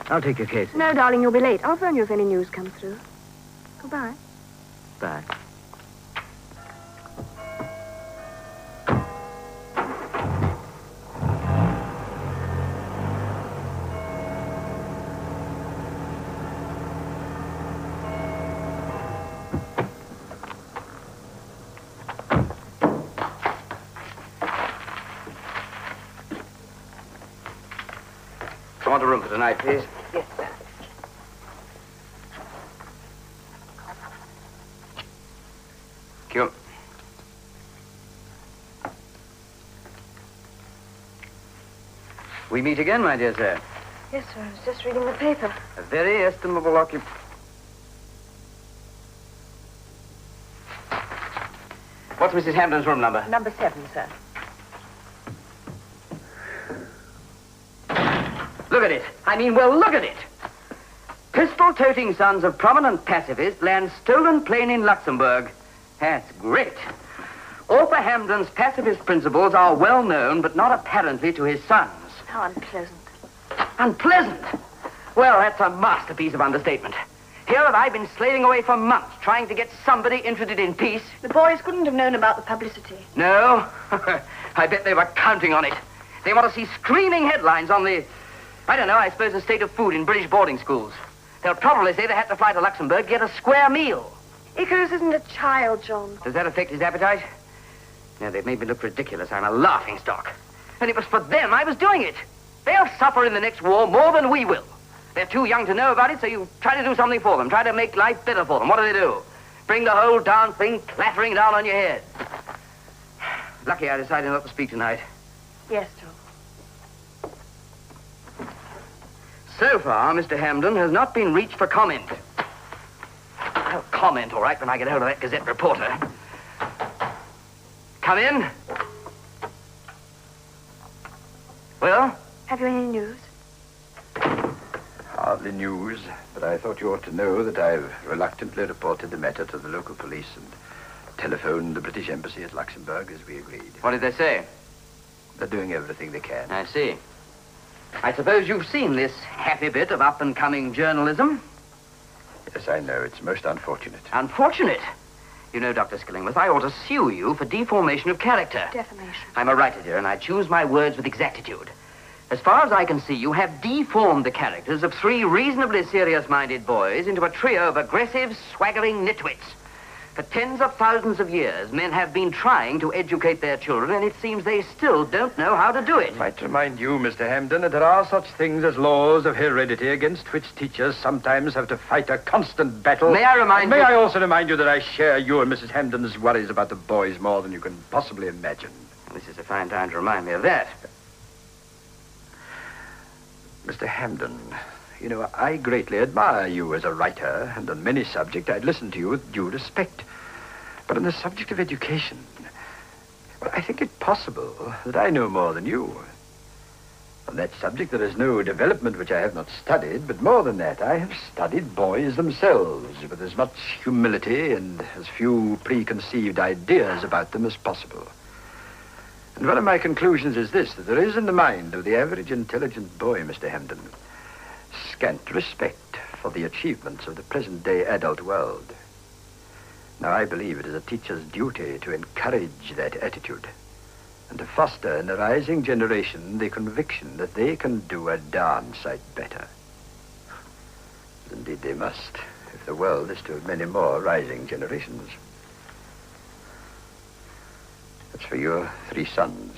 I'll take your case. No, darling, you'll be late. I'll phone you if any news comes through. Goodbye. Bye. Come on to room for tonight, please. Yes, sir. Q. We meet again, my dear sir. Yes, sir. I was just reading the paper. A very estimable occupant. What's Mrs. Hampden's room number? Number 7, sir. Look at it. I mean, well, look at it. Pistol-toting sons of prominent pacifists land stolen plane in Luxembourg. That's great. Arthur Hampden's pacifist principles are well known, but not apparently to his sons. How unpleasant. Unpleasant? Well, that's a masterpiece of understatement. Here have I been slaving away for months, trying to get somebody interested in peace. The boys couldn't have known about the publicity. No? I bet they were counting on it. They want to see screaming headlines on the... I don't know, I suppose the state of food in British boarding schools. They'll probably say they had to fly to Luxembourg to get a square meal. Icarus isn't a child, John. Does that affect his appetite? No, they've made me look ridiculous. I'm a laughingstock. And it was for them I was doing it. They'll suffer in the next war more than we will. They're too young to know about it, so you try to do something for them. Try to make life better for them. What do? Bring the whole darn thing clattering down on your head. Lucky I decided not to speak tonight. Yes, John. So far, Mr. Hampden has not been reached for comment. I'll comment, all right, when I get hold of that Gazette reporter. Come in. Well? Have you any news? Hardly news, but I thought you ought to know that I've reluctantly reported the matter to the local police and telephoned the British Embassy at Luxembourg as we agreed. What did they say? They're doing everything they can. I see. I suppose you've seen this happy bit of up-and-coming journalism? Yes, I know. It's most unfortunate. Unfortunate? You know, Dr. Skillingworth, I ought to sue you for deformation of character. Defamation. I'm a writer, dear, and I choose my words with exactitude. As far as I can see, you have deformed the characters of 3 reasonably serious-minded boys into a trio of aggressive, swaggering nitwits. For tens of thousands of years, men have been trying to educate their children, and it seems they still don't know how to do it. I might remind you, Mr. Hampden, that there are such things as laws of heredity against which teachers sometimes have to fight a constant battle. May I remind you... May I also remind you that I share you and Mrs. Hampden's worries about the boys more than you can possibly imagine. This is a fine time to remind me of that. Mr. Hampden, you know, I greatly admire you as a writer, and on many subjects I'd listen to you with due respect. But on the subject of education, well, I think it possible that I know more than you. On that subject, there is no development which I have not studied, but more than that, I have studied boys themselves with as much humility and as few preconceived ideas about them as possible. And one of my conclusions is this, that there is in the mind of the average intelligent boy, Mr. Hampden, scant respect for the achievements of the present-day adult world. Now, I believe it is a teacher's duty to encourage that attitude and to foster in the rising generation the conviction that they can do a darn sight better. Indeed, they must, if the world is to have many more rising generations. As for your 3 sons,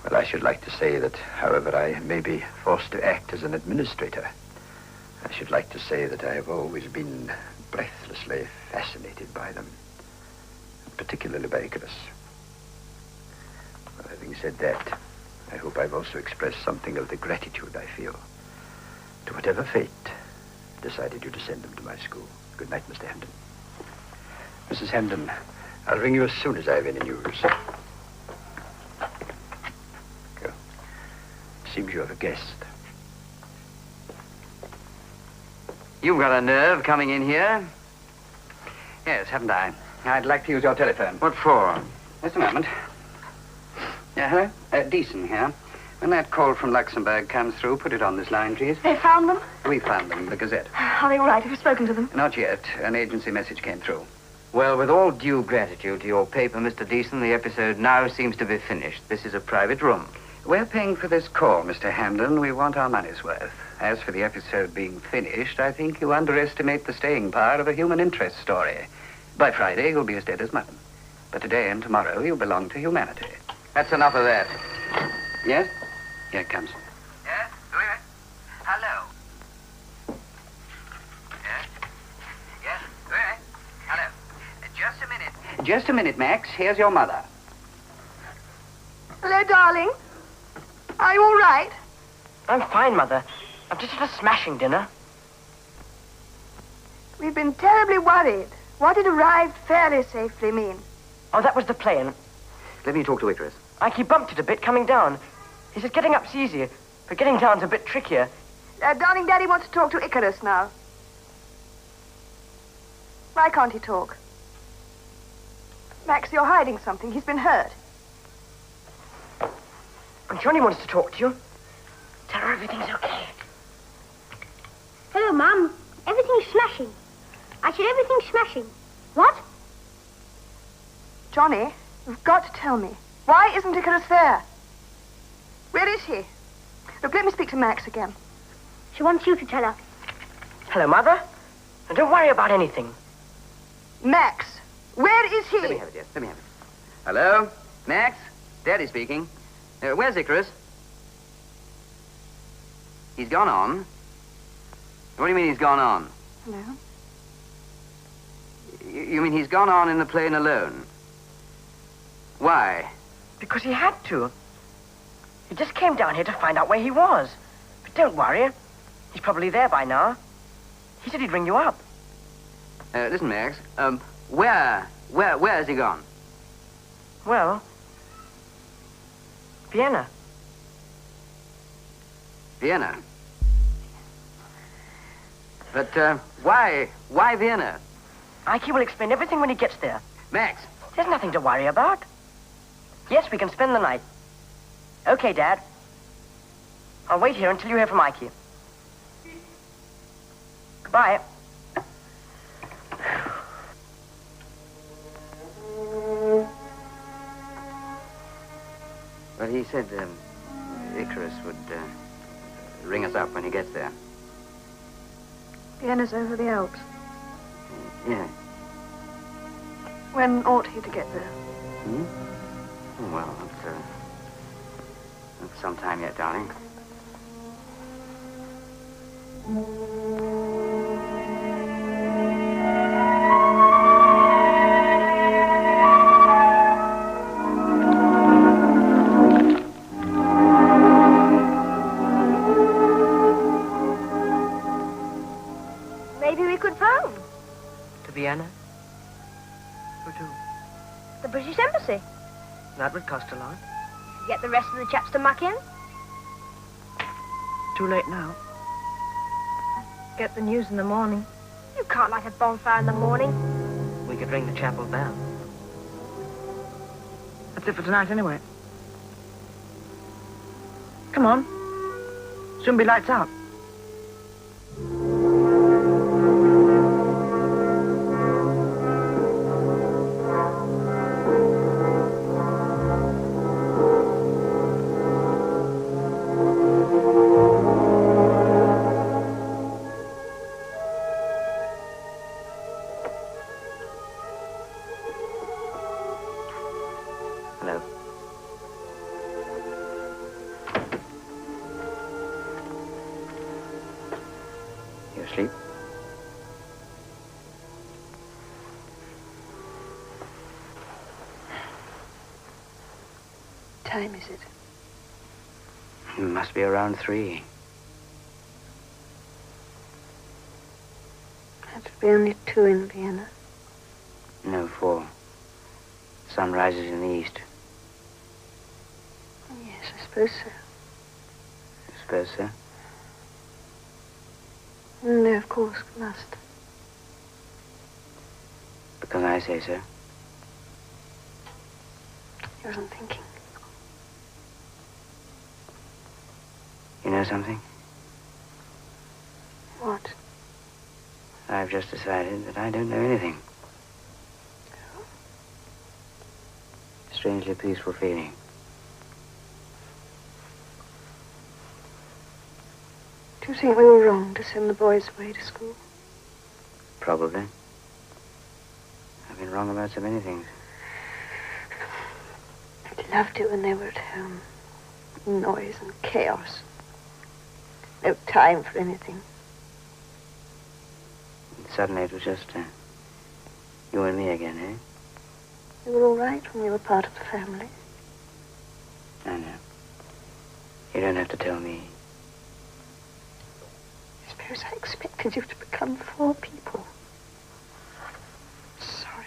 well, I should like to say that, however I may be forced to act as an administrator, I should like to say that I have always been breathlessly fascinated by them, particularly by Icarus. Well, having said that, I hope I've also expressed something of the gratitude I feel to whatever fate decided you to send them to my school. Good night, Mr. Hampden. Mrs. Hampden, I'll ring you as soon as I have any news. Go. Seems you have a guest. You've got a nerve coming in here. Yes, haven't I? I'd like to use your telephone. What for? Just a moment. Yeah, hello? Deason here. When that call from Luxembourg comes through, put it on this line, please. They found them? We found them in the Gazette. Are they all right? Have you spoken to them? Not yet. An agency message came through. Well, with all due gratitude to your paper, Mr. Deason, the episode now seems to be finished. This is a private room. We're paying for this call, Mr. Hampden. We want our money's worth. As for the episode being finished, I think you underestimate the staying power of a human interest story. By Friday, you'll be as dead as mutton. But today and tomorrow, you belong to humanity. That's enough of that. Yes? Here it comes. Yes? Wait a minute. Hello? Yes? Yes? Wait a minute. Hello? Just a minute. Just a minute, Max. Here's your mother. Hello, darling. Are you all right? I'm fine, Mother. I've just had a smashing dinner. We've been terribly worried. What did arrived fairly safely mean? Oh, that was the plane. Let me talk to Icarus. He bumped it a bit coming down. He said getting up's easier, but getting down's a bit trickier. Darling, Daddy wants to talk to Icarus now. Why can't he talk? Max, you're hiding something. He's been hurt. And Johnny wants to talk to you. Tell her everything's okay. Hello, Mum. Everything's smashing. I said everything's smashing. What? Johnny, you've got to tell me. Why isn't Icarus there? Where is he? Look, let me speak to Max again. She wants you to tell her. Hello, Mother. And don't worry about anything. Max, where is he? Let me have it, dear. Let me have it. Hello? Max? Daddy speaking. Where's Icarus? He's gone on. What do you mean he's gone on? Hello? You mean he's gone on in the plane alone? Why? Because he had to. He just came down here to find out where he was. But don't worry. He's probably there by now. He said he'd ring you up. Listen, Max. Where has he gone? Well, Vienna. Vienna. But, why Vienna? Ike will explain everything when he gets there. Max. There's nothing to worry about. Yes, we can spend the night. Okay, Dad. I'll wait here until you hear from Ike. Goodbye. Well, he said Icarus would ring us up when he gets there. Vienna's over the Alps. Yeah. When ought he to get there? Hmm? Oh, well, that's some time yet, darling. Maybe we could phone. To Vienna? Who to? The British Embassy. That would cost a lot. Get the rest of the chaps to muck in. Too late now. Get the news in the morning. You can't light a bonfire in the morning. We could ring the chapel bell. That's it for tonight, anyway. Come on. Soon be lights out. Hello. You asleep? Time is it? It must be around 3. That would be only 2 in Vienna. No, 4. Sun rises in the east. Yes, I suppose so. I suppose so. No, of course, it must. Because I say so. You wasn't thinking. You know something? What? I've just decided that I don't know anything. Strangely peaceful feeling. Do you think we were wrong to send the boys away to school? Probably. I've been wrong about so many things. I loved it when they were at home. Noise and chaos. No time for anything. And suddenly it was just you and me again, eh? We were all right when we were part of the family. I know. You don't have to tell me. I suppose I expected you to become 4 people. Sorry.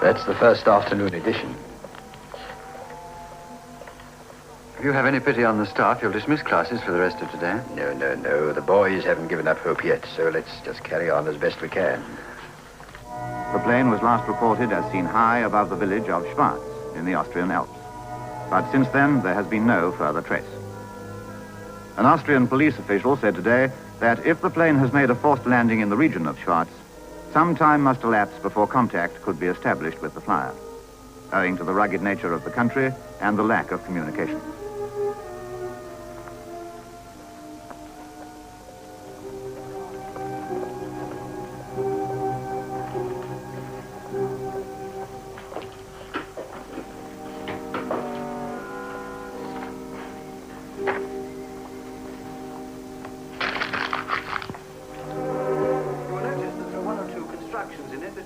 That's the first afternoon edition. If you have any pity on the staff, you'll dismiss classes for the rest of today. No. The boys haven't given up hope yet, so let's just carry on as best we can. The plane was last reported as seen high above the village of Schwarz in the Austrian Alps. But since then, there has been no further trace. An Austrian police official said today that if the plane has made a forced landing in the region of Schwarz, some time must elapse before contact could be established with the flyer, owing to the rugged nature of the country and the lack of communication.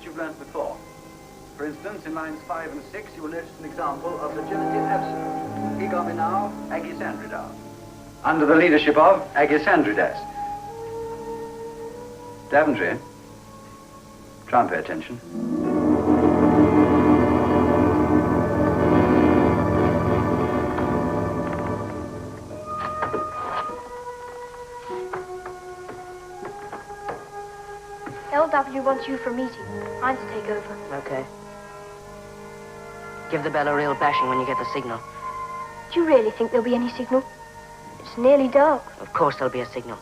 you've learnt before. For instance, in lines 5 and 6, you will notice an example of the genitive absolute. Egomenau agisandridas. Under the leadership of Agisandridas. Daventry, try and pay attention. LW wants you for a meeting. I'm to take over. Okay. Give the bell a real bashing when you get the signal. Do you really think there'll be any signal? It's nearly dark. Of course there'll be a signal.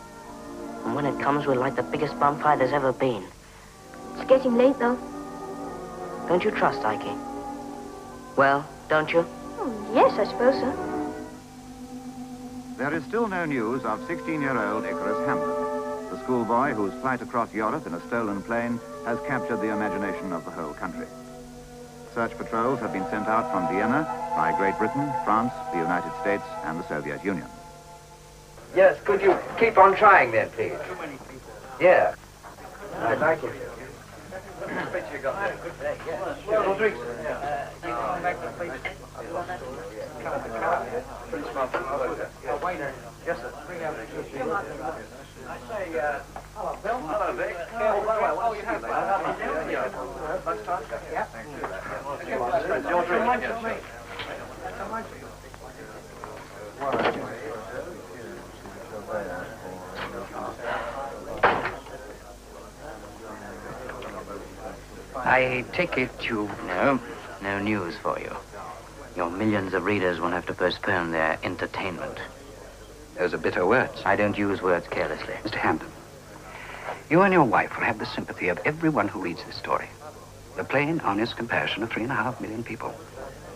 And when it comes, we'll light the biggest bonfire there's ever been. It's getting late, though. Don't you trust Ike? Well, don't you? Yes, I suppose so. There is still no news of 16-year-old Icarus Hampton, the schoolboy whose flight across Europe in a stolen plane has captured the imagination of the whole country. Search patrols have been sent out from Vienna by Great Britain, France, the United States, and the Soviet Union. Yes, could you keep on trying then, please? Yeah. I'd like it. Yes, sir. Bring out I say, hello, Bill. Hello, Vic. Oh, you have lunchtime? Yeah. Your drink. I take it you... No news for you. Your millions of readers will have to postpone their entertainment. Those are bitter words. I don't use words carelessly. Mr. Hampden, you and your wife will have the sympathy of everyone who reads this story. The plain, honest compassion of 3.5 million people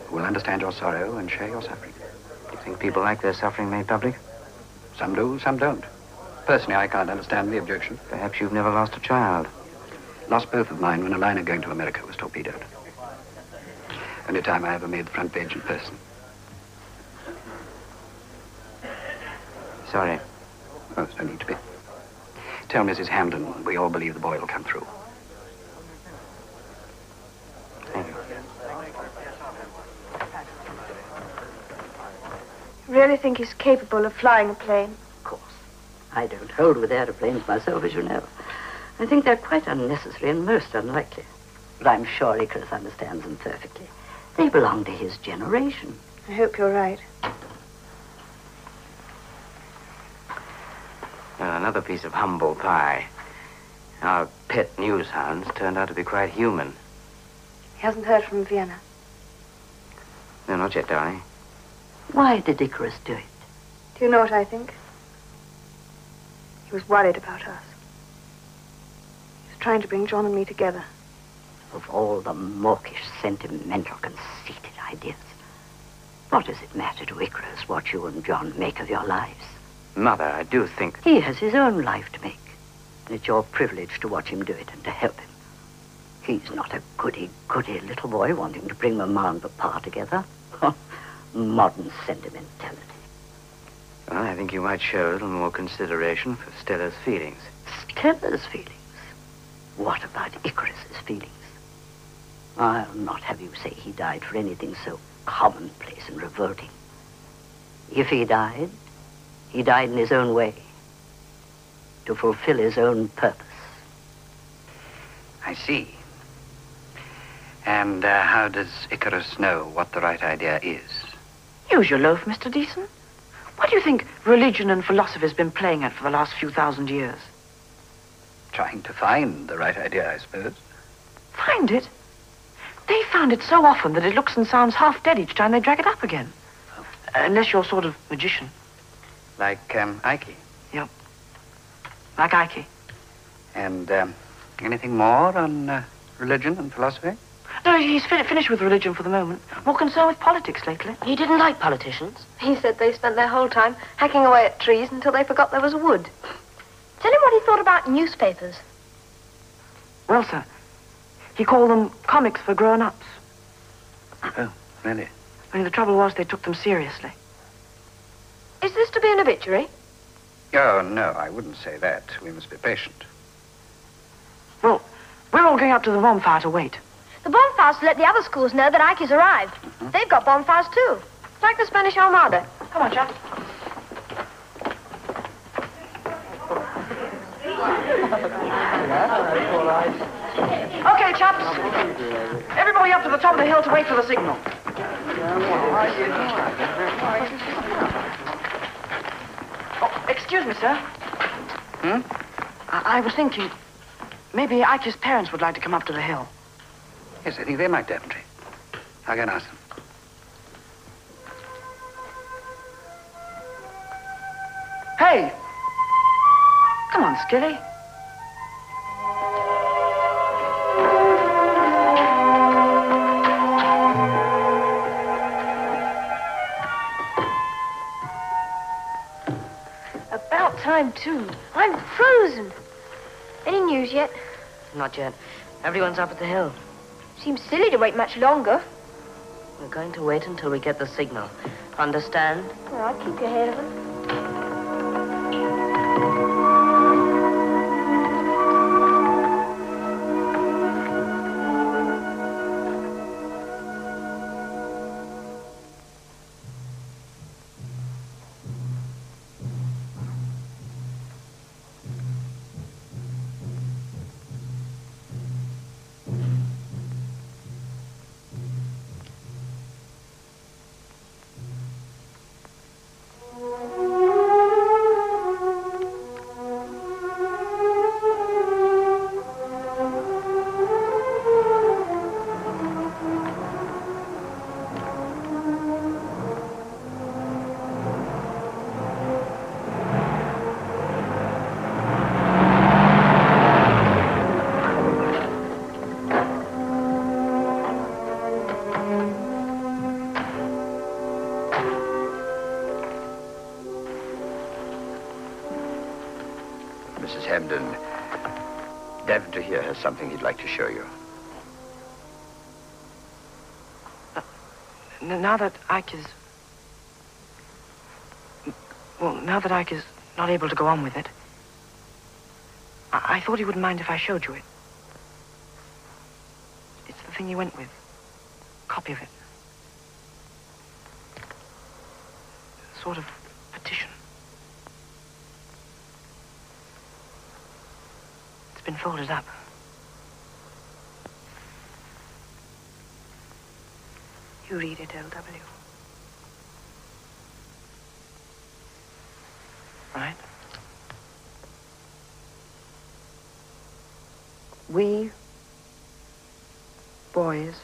who will understand your sorrow and share your suffering. Do you think people like their suffering made public? Some do, some don't. Personally, I can't understand the objection. Perhaps you've never lost a child. Lost both of mine when a liner going to America was torpedoed. Only time I ever made the front page in person. Sorry. Oh, there's no need to be. Tell Mrs. Hampden we all believe the boy will come through. Thank you. Really think he's capable of flying a plane? Of course. I don't hold with aeroplanes myself, as you know. I think they're quite unnecessary and most unlikely. But I'm sure Icarus understands them perfectly. They belong to his generation. I hope you're right. Another piece of humble pie. Our pet news hounds turned out to be quite human. He hasn't heard from Vienna. No, not yet, darling. Why did Icarus do it? Do you know what I think? He was worried about us. He was trying to bring John and me together. Of all the mawkish, sentimental, conceited ideas, what does it matter to Icarus what you and John make of your lives? Mother, I do think... He has his own life to make. And it's your privilege to watch him do it and to help him. He's not a goody-goody little boy wanting to bring Mama and Papa together. Modern sentimentality. Well, I think you might show a little more consideration for Stella's feelings. Stella's feelings? What about Icarus's feelings? I'll not have you say he died for anything so commonplace and revolting. If he died in his own way, to fulfill his own purpose. I see. And how does Icarus know what the right idea is? Use your loaf, Mr. Deason. What do you think religion and philosophy has been playing at for the last few thousand years? Trying to find the right idea, I suppose. Find it? They found it so often that it looks and sounds half dead each time they drag it up again. Unless you're sort of magician. Like Ike. Yep. Like Ike. And anything more on religion and philosophy? No, he's finished with religion for the moment. More concerned with politics lately. He didn't like politicians. He said they spent their whole time hacking away at trees until they forgot there was wood. Tell him what he thought about newspapers. Well, sir, he called them comics for grown-ups. Oh, really? Only the trouble was they took them seriously. Is this to be an obituary? Oh, no, I wouldn't say that. We must be patient. Well, We're all going up to the bonfire to wait. The bonfire's to let the other schools know that Ike has arrived. They've got bonfires too. Like the Spanish Armada. Come on, chaps. Okay, chaps. Everybody up to the top of the hill to wait for the signal. Oh, excuse me, sir. I was thinking, maybe Ike's parents would like to come up to the hill. Yes, I think they might, Daventry. I'll go and ask them. Hey! Come on, Skilly. About time, too. I'm frozen. Any news yet? Not yet. Everyone's up at the hill. Seems silly to wait much longer. We're going to wait until we get the signal. Understand? Well, I'll keep you ahead of them. Mrs. Hamden, Daventry here has something he'd like to show you. Now that Ike is... Well, now that Ike is not able to go on with it, I thought he wouldn't mind if I showed you it. It's the thing he went with. Copy of it. Sort of petition. It's been folded up. You read it, L.W. Right? We, boys,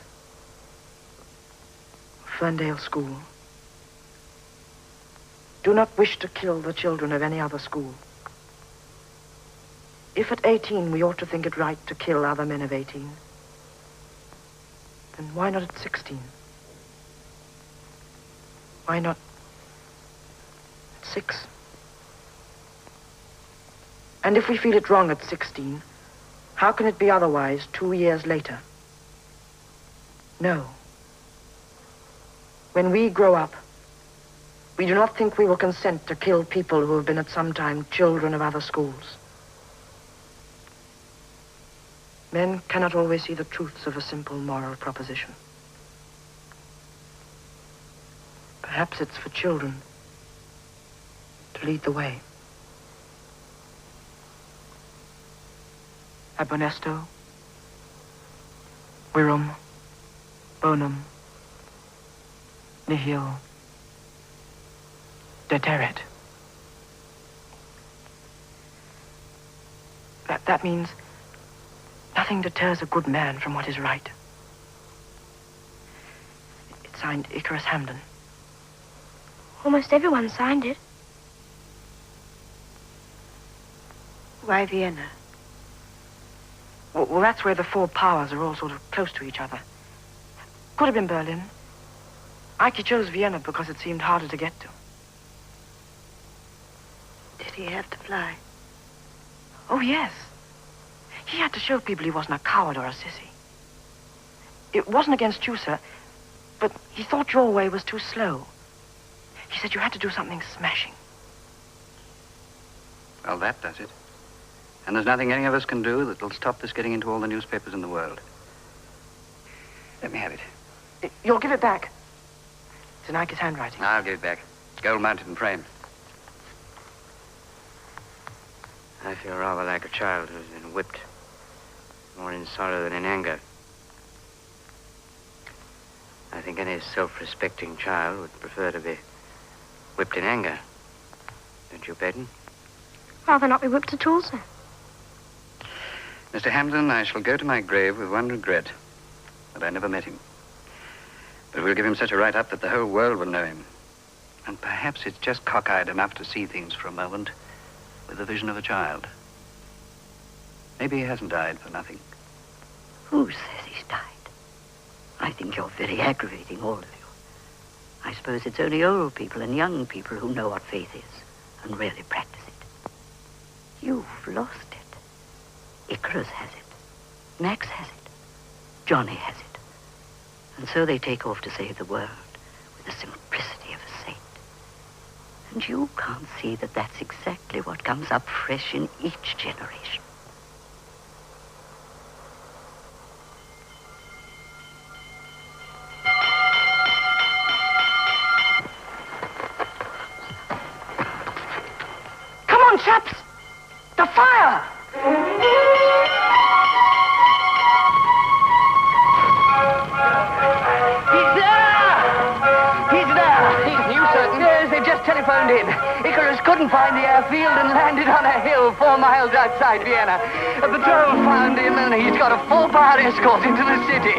of Ferndale School, do not wish to kill the children of any other school. If at 18 we ought to think it right to kill other men of 18, then why not at 16? Why not at 6? And if we feel it wrong at 16, how can it be otherwise 2 years later? No. When we grow up, we do not think we will consent to kill people who have been at some time children of other schools. Men cannot always see the truths of a simple moral proposition. Perhaps it's for children to lead the way. Ab honesto, virum, bonum, nihil, deterret. That means nothing deters a good man from what is right. It's signed Icarus Hamden. Almost everyone signed it. Why Vienna? Well, that's where the four powers are all sort of close to each other. Could have been Berlin. Ike chose Vienna because it seemed harder to get to. Did he have to fly? Oh, yes. He had to show people he wasn't a coward or a sissy. It wasn't against you, sir, but he thought your way was too slow. He said you had to do something smashing. Well, that does it. And there's nothing any of us can do that will stop this getting into all the newspapers in the world. Let me have it. You'll give it back. It's in Ike's handwriting. I'll give it back. Gold-mounted and framed. I feel rather like a child who's been whipped, more in sorrow than in anger. I think any self-respecting child would prefer to be whipped in anger. Don't you, Peyton? Rather not be whipped at all, sir. Mr. Hamden, I shall go to my grave with one regret, that I never met him. But we'll give him such a write-up that the whole world will know him. And perhaps it's just cockeyed enough to see things for a moment with the vision of a child. Maybe he hasn't died for nothing. Who says he's died? I think you're very aggravating, all of you. I suppose it's only old people and young people who know what faith is and really practice it. You've lost it. Icarus has it. Max has it. Johnny has it. And so they take off to save the world with the simplicity of a saint. And you can't see that that's exactly what comes up fresh in each generation. Come on, chaps! The fire! Yes, they just telephoned in. Icarus couldn't find the airfield and landed on a hill 4 miles outside Vienna. A patrol found him and he's got a full-power escort into the city.